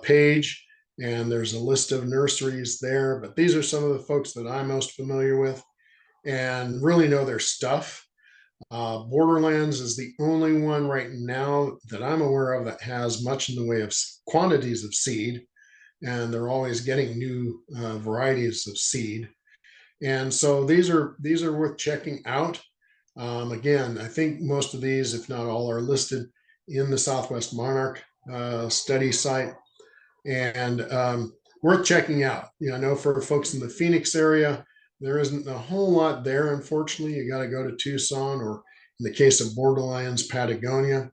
S2: page, and there's a list of nurseries there. But these are some of the folks that I'm most familiar with and really know their stuff. Borderlands is the only one right now that I'm aware of that has much in the way of quantities of seed, and they're always getting new varieties of seed. And so these are worth checking out. Again, I think most of these, if not all, are listed in the Southwest Monarch study site, and worth checking out. I know for folks in the Phoenix area, there isn't a whole lot there, unfortunately. You got to go to Tucson, or in the case of Borderlands, Patagonia,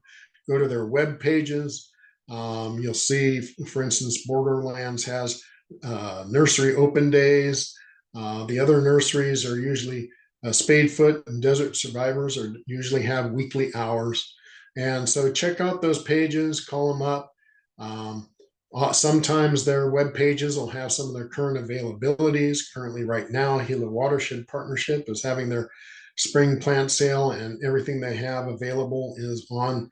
S2: go to their web pages. You'll see, for instance, Borderlands has nursery open days. The other nurseries are usually Spadefoot and Desert Survivors are usually have weekly hours. And so check out those pages, call them up. Sometimes their web pages will have some of their current availabilities. Currently, right now, Gila Watershed Partnership is having their spring plant sale, and everything they have available is on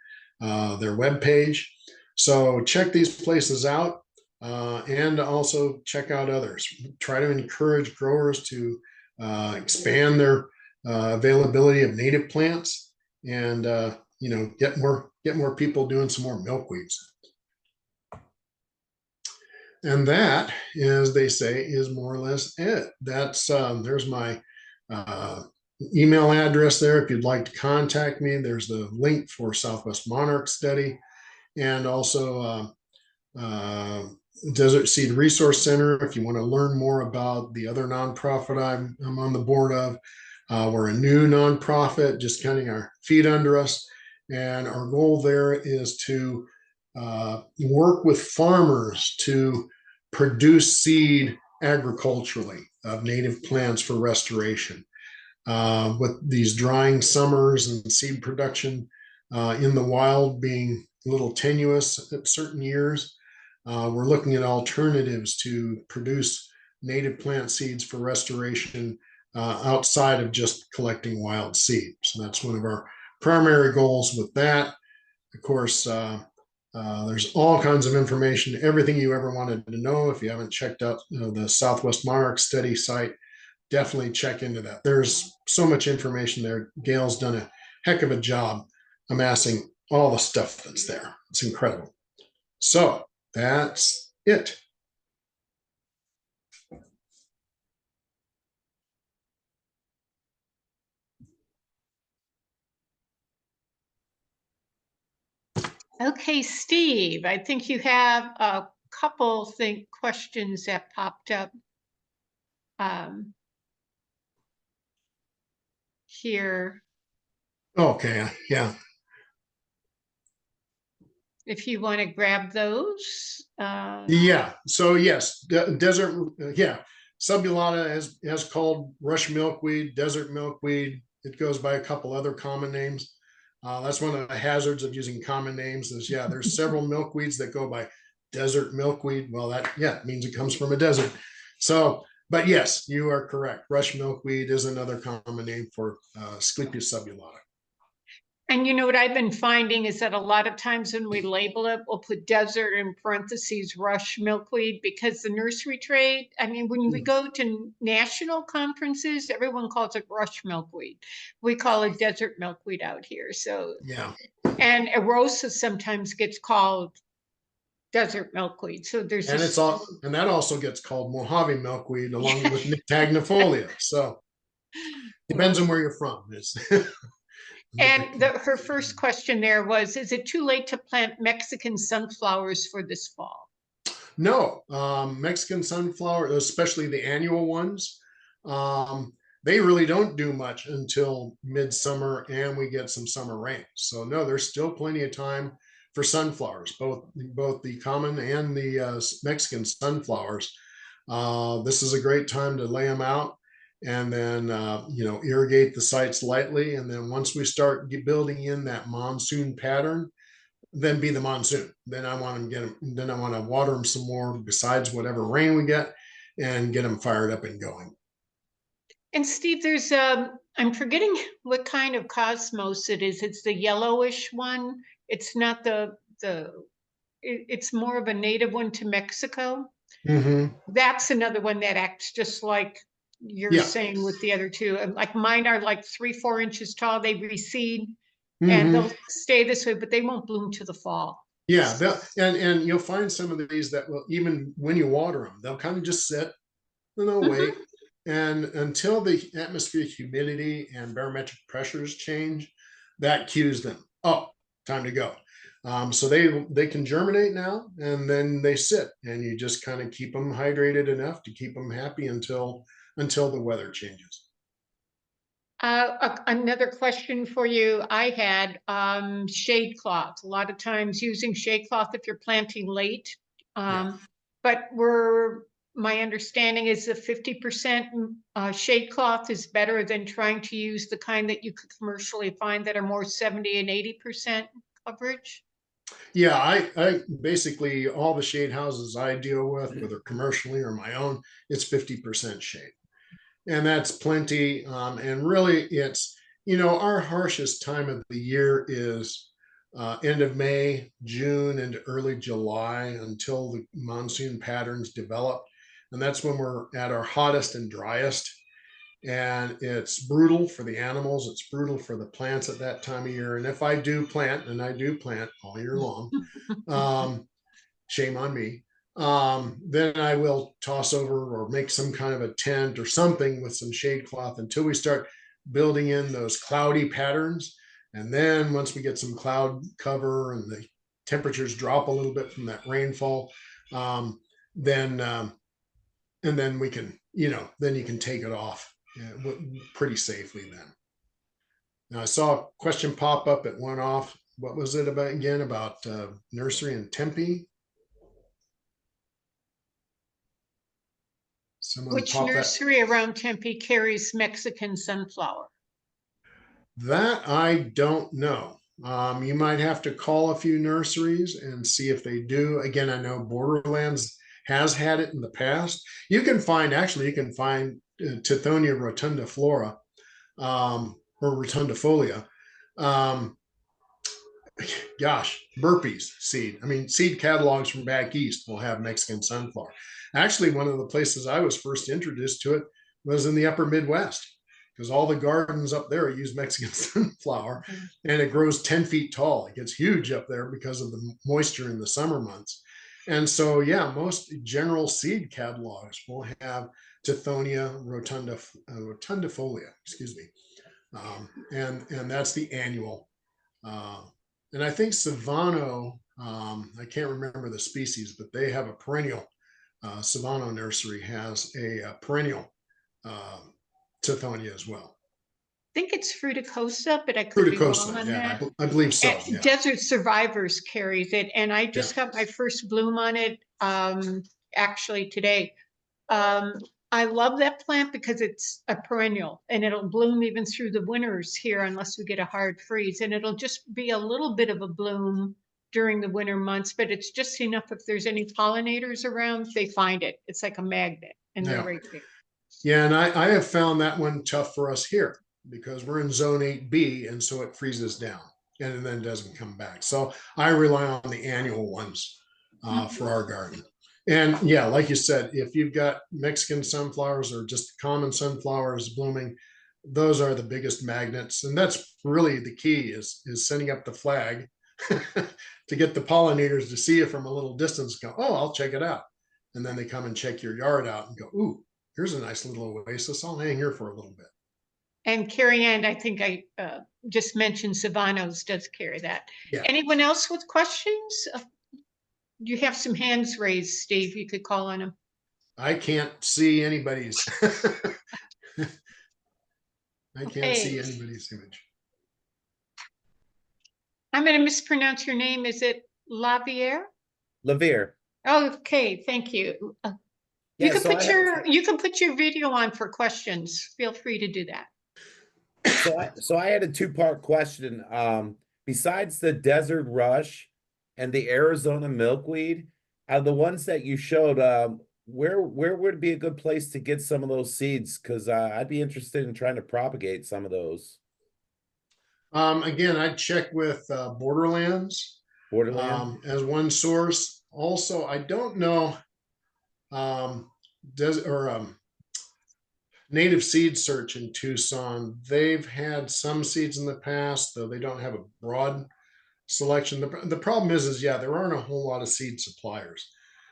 S2: their web page. So check these places out, and also check out others. Try to encourage growers to expand their availability of native plants, and get more people doing some more milkweeds. And that, as they say, is more or less it. That's there's my email address there if you'd like to contact me. There's the link for Southwest Monarch Study, and also Desert Seed Resource Center if you want to learn more about the other nonprofit I'm on the board of. We're a new nonprofit, just getting our feet under us, and our goal there is to work with farmers to produce seed agriculturally of native plants for restoration. with these drying summers and seed production in the wild being a little tenuous at certain years. We're looking at alternatives to produce native plant seeds for restoration outside of just collecting wild seeds. So that's one of our primary goals with that. Of course, there's all kinds of information, everything you ever wanted to know. If you haven't checked out the Southwest Monarch study site, definitely check into that. There's so much information there. Gail's done a heck of a job amassing all the stuff that's there. It's incredible. So that's it.
S1: Okay, Steve, I think you have a couple questions that popped up here.
S2: Okay, yeah.
S1: If you want to grab those.
S2: Yeah. So yes, desert. Yeah, subulata has called rush milkweed, desert milkweed. It goes by a couple other common names. That's one of the hazards of using common names. Is yeah, there's several milkweeds that go by desert milkweed. Well, that it means it comes from a desert. So, but yes, you are correct. Rush milkweed is another common name for Asclepias subulata.
S1: And you know what I've been finding is that a lot of times when we label it, we'll put desert in parentheses, rush milkweed, because the nursery trade, I mean, when we go to national conferences, everyone calls it rush milkweed. We call it desert milkweed out here. So,
S2: yeah.
S1: And erosa sometimes gets called desert milkweed. So there's
S2: And it's all, and that also gets called Mojave milkweed along with Nyctagnifolia. So depends on where you're from.
S1: And her first question there was, is it too late to plant Mexican sunflowers for this fall?
S2: No, Mexican sunflower, especially the annual ones, they really don't do much until midsummer and we get some summer rain. So no, there's still plenty of time for sunflowers, both the common and the Mexican sunflowers. This is a great time to lay them out and then irrigate the sites lightly. And then once we start building in that monsoon pattern, then be the monsoon. Then I want to get them. Then I want to water them some more besides whatever rain we get, and get them fired up and going.
S1: And Steve, there's I'm forgetting what kind of cosmos it is. It's the yellowish one. It's not it's more of a native one to Mexico.
S2: Mm-hmm.
S1: That's another one that acts just like you're saying with the other two. And like mine are like 3-4 inches tall. They reseed and they'll stay this way, but they won't bloom to the fall.
S2: Yeah, and you'll find some of these that will, even when you water them, they'll kind of just sit and they'll wait. And until the atmospheric humidity and barometric pressures change, that cues them. Oh, time to go. So they can germinate now, and then they sit, and you just kind of keep them hydrated enough to keep them happy until the weather changes.
S1: Another question for you. I had shade cloth. A lot of times using shade cloth if you're planting late. But my understanding is that 50% shade cloth is better than trying to use the kind that you could commercially find that are more 70 and 80% coverage.
S2: Yeah, I basically all the shade houses I deal with, whether commercially or my own, it's 50% shade. And that's plenty. And really, it's, our harshest time of the year is end of May, June, and early July until the monsoon patterns develop. And that's when we're at our hottest and driest. And it's brutal for the animals, it's brutal for the plants at that time of year. And if I do plant, and I do plant all year long, shame on me. Then I will toss over or make some kind of a tent or something with some shade cloth until we start building in those cloudy patterns. And then once we get some cloud cover and the temperatures drop a little bit from that rainfall, then and then we can, then you can take it off pretty safely then. Now I saw a question pop up. It went off. What was it about again? About nursery in Tempe? Someone
S1: Which
S2: pop that.
S1: nursery around Tempe carries Mexican sunflower?
S2: That I don't know. You might have to call a few nurseries and see if they do. Again, I know Borderlands has had it in the past. You can find Tithonia rotundiflora, or rotundifolia. Um, Gosh, burpees seed. I mean, seed catalogs from back east will have Mexican sunflower. Actually, one of the places I was first introduced to it was in the upper Midwest, because all the gardens up there use Mexican sunflower, and it grows 10 feet tall. It gets huge up there because of the moisture in the summer months. And so, yeah, most general seed catalogs will have Tithonia rotundifolia, excuse me. And that's the annual. Uh, and I think Savano, I can't remember the species, but they have a perennial. Savano Nursery has a perennial uh, Tithonia as well.
S1: I think it's Fruticosa, but I could be wrong
S2: Fruticosa,
S1: on
S2: yeah,
S1: that.
S2: I believe so. Yeah,
S1: Desert Survivors carries it, and I
S2: yeah,
S1: just got my first bloom on it actually today. Um, I love that plant because it's a perennial and it'll bloom even through the winters here unless we get a hard freeze. And it'll just be a little bit of a bloom during the winter months, but it's just enough if there's any pollinators around, they find it. It's like a magnet and they're
S2: yeah,
S1: right there.
S2: yeah. And I have found that one tough for us here because we're in zone 8B, and so it freezes down and then doesn't come back. So I rely on the annual ones for our garden. And yeah, like you said, if you've got Mexican sunflowers or just common sunflowers blooming, those are the biggest magnets. And that's really the key is sending up the flag to get the pollinators to see you from a little distance, go, oh, I'll check it out. And then they come and check your yard out and go, ooh, here's a nice little oasis. I'll hang here for a little bit.
S1: And Carrie Ann, I think I just mentioned Savano's does carry that.
S2: Yeah.
S1: Anyone else with questions? You have some hands raised, Steve. You could call on them.
S2: I can't see anybody's. I can't
S1: Okay.
S2: see anybody's image.
S1: I'm going to mispronounce your name. Is it Lavier?
S3: Lavier.
S1: Okay, thank you.
S3: Yeah, so
S1: You can put your video on for questions. Feel free to do that.
S3: so I had a two-part question. Besides the desert rush and the Arizona milkweed, the ones that you showed, where would be a good place to get some of those seeds? Because I'd be interested in trying to propagate some of those.
S2: Again, I'd check with Borderlands
S3: Borderland.
S2: as one source. Also, I don't know does or Native Seed Search in Tucson. They've had some seeds in the past, though they don't have a broad selection. The problem is yeah, there aren't a whole lot of seed suppliers.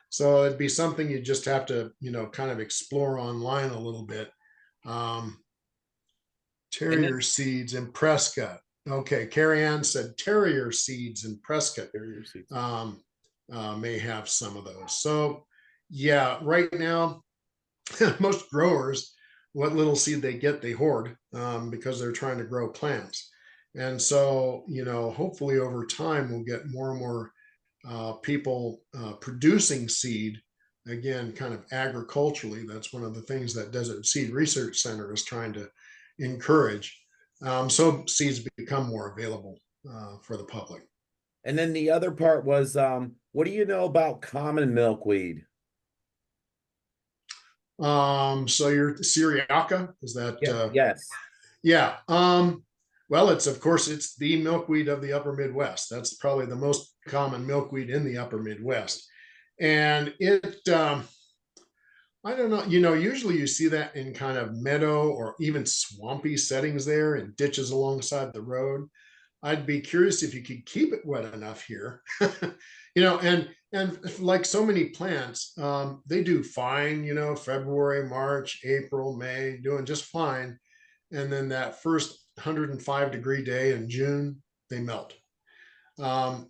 S2: So it'd be something you just have to, kind of explore online a little bit. Terrier seeds in Prescott. Okay, Carrie Ann said terrier seeds in Prescott may have some of those. So yeah, right now, most growers, what little seed they get, they hoard because they're trying to grow plants. And so, hopefully over time, we'll get more and more people producing seed, again, kind of agriculturally. That's one of the things that Desert Seed Research Center is trying to encourage. So seeds become more available for the public.
S3: And then the other part was, what do you know about common milkweed?
S2: So your Syriaca, is that?
S3: Yes.
S2: Yeah. Well, of course, it's the milkweed of the upper Midwest. That's probably the most common milkweed in the upper Midwest. And I don't know, usually you see that in kind of meadow or even swampy settings there in ditches alongside the road. I'd be curious if you could keep it wet enough here, and like so many plants, they do fine, February, March, April, May, doing just fine. And then that first 105-degree day in June, they melt.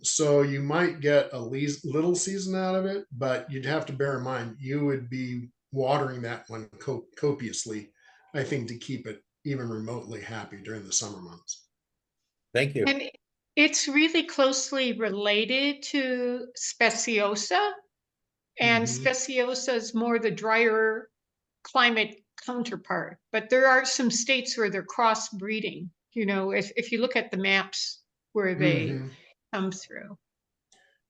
S2: So you might get a little season out of it, but you'd have to bear in mind you would be watering that one copiously, I think, to keep it even remotely happy during the summer months.
S3: Thank you.
S1: And it's really closely related to Speciosa. And Speciosa is more the drier climate counterpart, but there are some states where they're crossbreeding. You know, if you look at the maps where they
S2: Hmm.
S1: come through.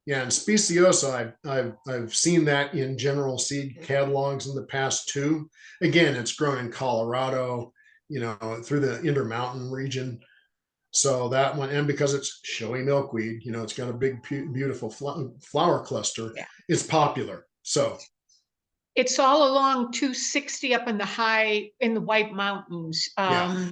S2: Yeah, and speciosa, I've seen that in general seed catalogs in the past too. Again, it's grown in Colorado, you know, through the Intermountain region. So that one, and because it's showy milkweed, you know, it's got a big, beautiful flower cluster.
S1: Yeah.
S2: It's popular. So
S1: It's all along 260 up in the White Mountains.
S2: yeah,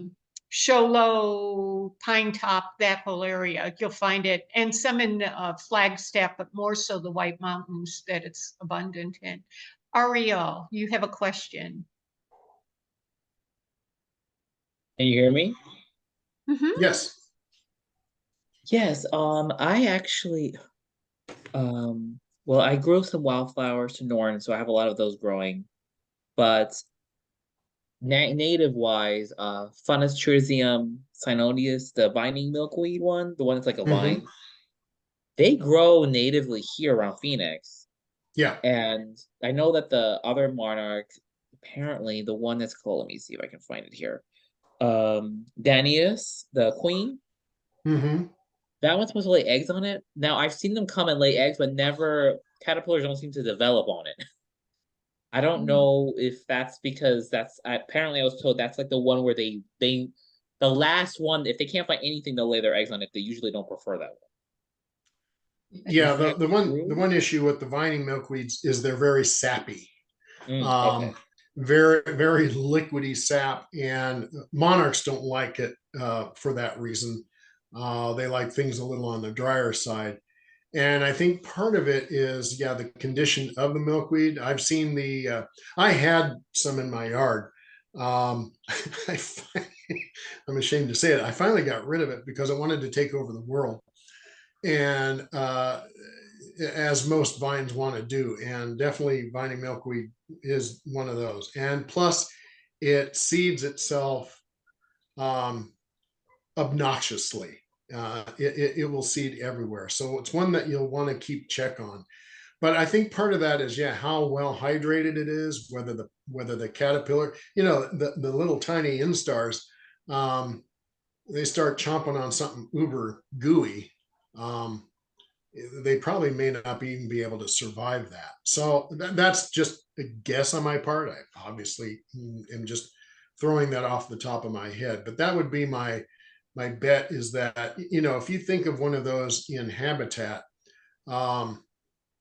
S1: Show Low, Pine Top, that whole area. You'll find it, and some in Flagstaff, but more so the White Mountains that it's abundant in. Ariel, you have a question.
S4: Can you hear me?
S1: Hmm.
S2: yes.
S4: Yes, I actually well, I grew some wildflowers to Norton, so I have a lot of those growing. But native wise, Funnus Tritium Synodius, the vining milkweed one, the one that's like a
S2: Hmm.
S4: vine, they grow natively here around Phoenix.
S2: Yeah.
S4: And I know that the other monarch, apparently the one that's called, let me see if I can find it here. Danius, the queen,
S2: Hmm.
S4: that one's supposed to lay eggs on it. Now I've seen them come and lay eggs, but never caterpillars don't seem to develop on it. I don't know if that's because that's apparently I was told that's like the one where they the last one, if they can't find anything, they'll lay their eggs on it. They usually don't prefer that one.
S2: Yeah.
S4: Is
S2: The
S4: that
S2: the one the
S4: true?
S2: one issue with the vining milkweeds is they're very sappy.
S4: Okay.
S2: Um, very liquidy sap, and monarchs don't like it for that reason. They like things a little on the drier side. And I think part of it is, yeah, the condition of the milkweed. I've seen I had some in my yard. Um, I, I'm ashamed to say it. I finally got rid of it because I wanted to take over the world. And as most vines want to do, and definitely vining milkweed is one of those. And plus, it seeds itself um, obnoxiously. It will seed everywhere, so it's one that you'll want to keep check on. But I think part of that is, yeah, how well hydrated it is, whether the caterpillar, you know, the little tiny instars, um, they start chomping on something uber gooey. Um, they probably may not even be able to survive that. So that's just a guess on my part. I obviously am just throwing that off the top of my head, but that would be my bet is that, you know, if you think of one of those in habitat, um,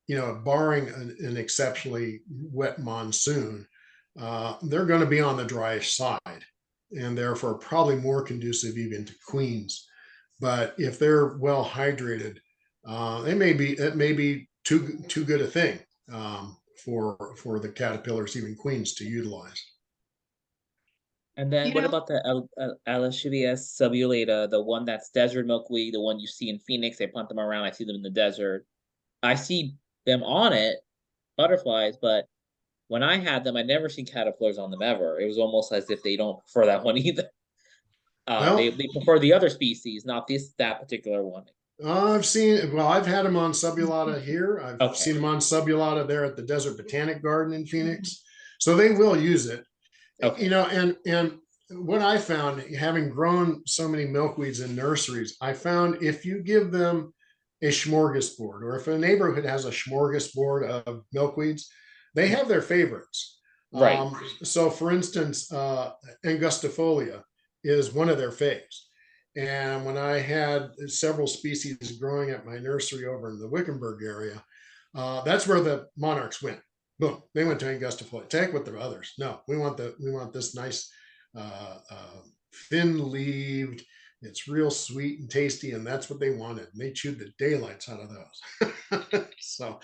S2: you know, barring an exceptionally wet monsoon, they're going to be on the dry side and therefore probably more conducive even to queens. But if they're well hydrated, it may be too good a thing for the caterpillars, even queens, to utilize.
S4: And then
S1: You
S4: what
S1: know,
S4: about the Alischivius subulata, the one that's desert milkweed, the one you see in Phoenix? They plant them around. I see them in the desert. I see them on it, butterflies, but when I had them, I never seen caterpillars on them ever. It was almost as if they don't prefer that one either.
S2: Well,
S4: They prefer the other species, not that particular one.
S2: I've had them on subulata here. I've
S4: Okay.
S2: seen them on subulata there at the Desert Botanic Garden in Phoenix. So they will use it. You
S4: Okay.
S2: know, and what I found, having grown so many milkweeds in nurseries, I found if you give them a smorgasbord, or if a neighborhood has a smorgasbord of milkweeds, they have their favorites.
S4: Right.
S2: So, for instance, Angustifolia is one of their faves. And when I had several species growing at my nursery over in the Wickenburg area, that's where the monarchs went. Boom, they went to Angustifolia. Take with the others. No, we want this nice, thin-leaved. It's real sweet and tasty, and that's what they wanted. And they chewed the daylights out of those. So,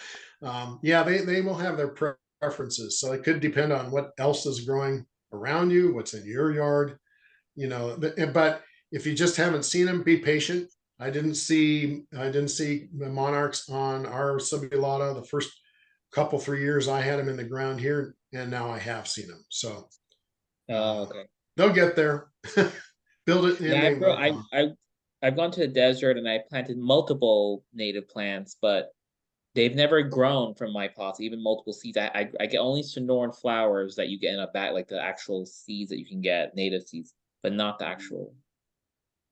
S2: yeah, they will have their preferences. So it could depend on what else is growing around you, what's in your yard, you know. But if you just haven't seen them, be patient. I didn't see the monarchs on our subulata the first couple 3 years I had them in the ground here, and now I have seen them. So uh,
S4: Okay.
S2: they'll get there. Build it, and
S4: Yeah,
S2: they will come.
S4: I've gone to the desert and I planted multiple native plants, but They've never grown from my pots, even multiple seeds. I get only Sonoran flowers that you get in a bag, like the actual seeds that you can get, native seeds, but not the actual.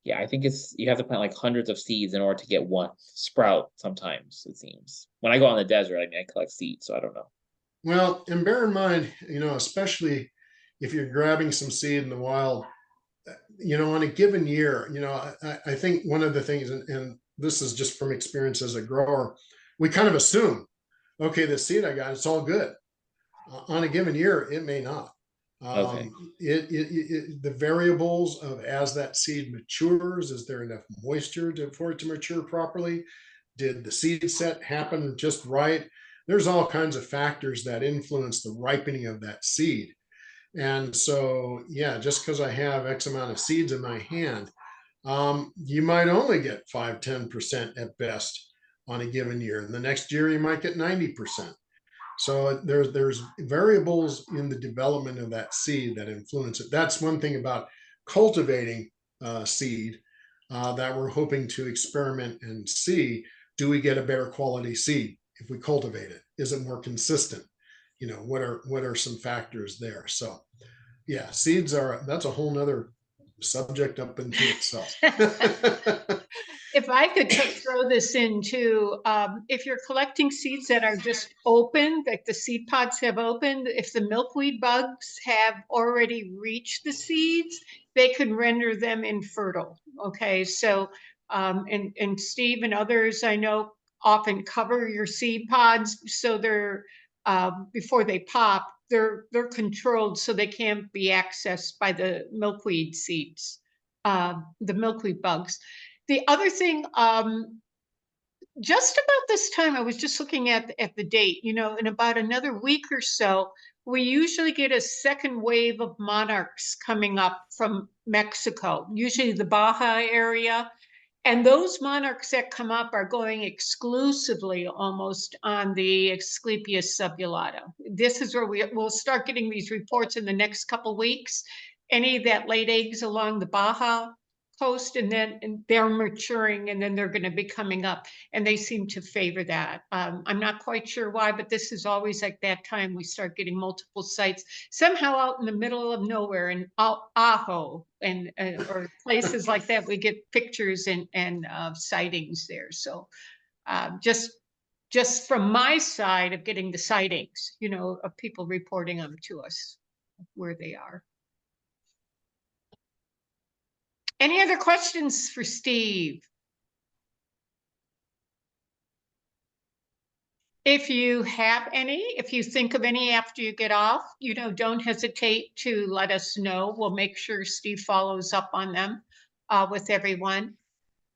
S4: Yeah, I think it's you have to plant like hundreds of seeds in order to get one sprout. Sometimes it seems. When I go on the desert, I mean, I collect seeds, so I don't know.
S2: Well, and bear in mind, especially if you're grabbing some seed in the wild, on a given year, I think one of the things, and this is just from experience as a grower, we kind of assume, okay, the seed I got, it's all good. On a given year, it may not.
S4: Okay.
S2: The variables of as that seed matures, is there enough moisture for it to mature properly? Did the seed set happen just right? There's all kinds of factors that influence the ripening of that seed. And so, yeah, just because I have X amount of seeds in my hand, you might only get 5-10% at best on a given year. And the next year, you might get 90%. So there's variables in the development of that seed that influence it. That's one thing about cultivating seed that we're hoping to experiment and see. Do we get a better quality seed if we cultivate it? Is it more consistent? What are some factors there? So yeah, that's a whole nother subject up into itself.
S1: If I could throw this in too, if you're collecting seeds that are just open, like the seed pods have opened, if the milkweed bugs have already reached the seeds, they can render them infertile. Okay, so and Steve and others I know often cover your seed pods so they're before they pop, they're controlled so they can't be accessed by the milkweed seeds, the milkweed bugs. The other thing, just about this time, I was just looking at the date, in about another week or so, we usually get a second wave of monarchs coming up from Mexico, usually the Baja area. And those monarchs that come up are going exclusively almost on the Asclepias subulata. This is where we'll start getting these reports in the next couple weeks. Any that laid eggs along the Baja coast, and they're maturing, and then they're going to be coming up, and they seem to favor that. I'm not quite sure why, but this is always like that time we start getting multiple sites somehow out in the middle of nowhere in Ajo and or places like that. We get pictures and sightings there. So just from my side of getting the sightings, of people reporting them to us where they are. Any other questions for Steve? If you have any, if you think of any after you get off, don't hesitate to let us know. We'll make sure Steve follows up on them with everyone.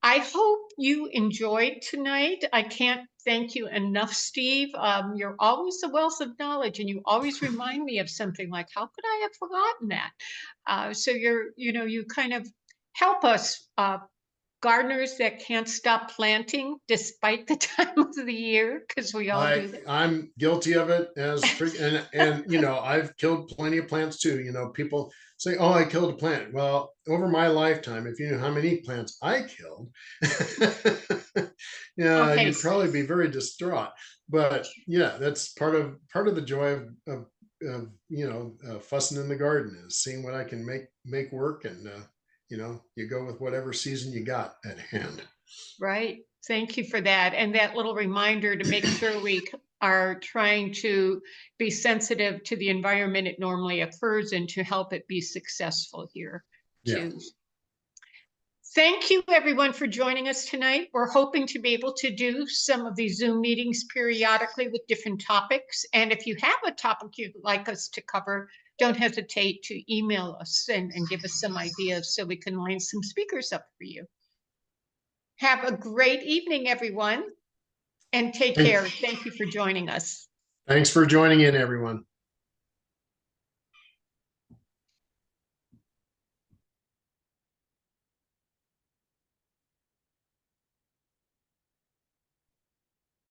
S1: I hope you enjoyed tonight. I can't thank you enough, Steve. You're always a wealth of knowledge, and you always remind me of something like, how could I have forgotten that? So you kind of help us gardeners that can't stop planting despite the time of the year, because we all do that.
S2: I'm guilty of it and I've killed plenty of plants too. People say, "Oh, I killed a plant." Well, over my lifetime, if you knew how many plants I killed, yeah,
S1: Okay.
S2: you'd probably be very distraught. But yeah, that's part of the joy of fussing in the garden, is seeing what I can make work, and you go with whatever season you got at hand.
S1: Right. Thank you for that. And that little reminder to make sure we are trying to be sensitive to the environment it normally occurs in to help it be successful here too. Yeah. Thank you everyone for joining us tonight. We're hoping to be able to do some of these Zoom meetings periodically with different topics. And if you have a topic you'd like us to cover, don't hesitate to email us and give us some ideas so we can line some speakers up for you. Have a great evening, everyone, and take care. Thank you for joining us.
S2: Thanks for joining in, everyone.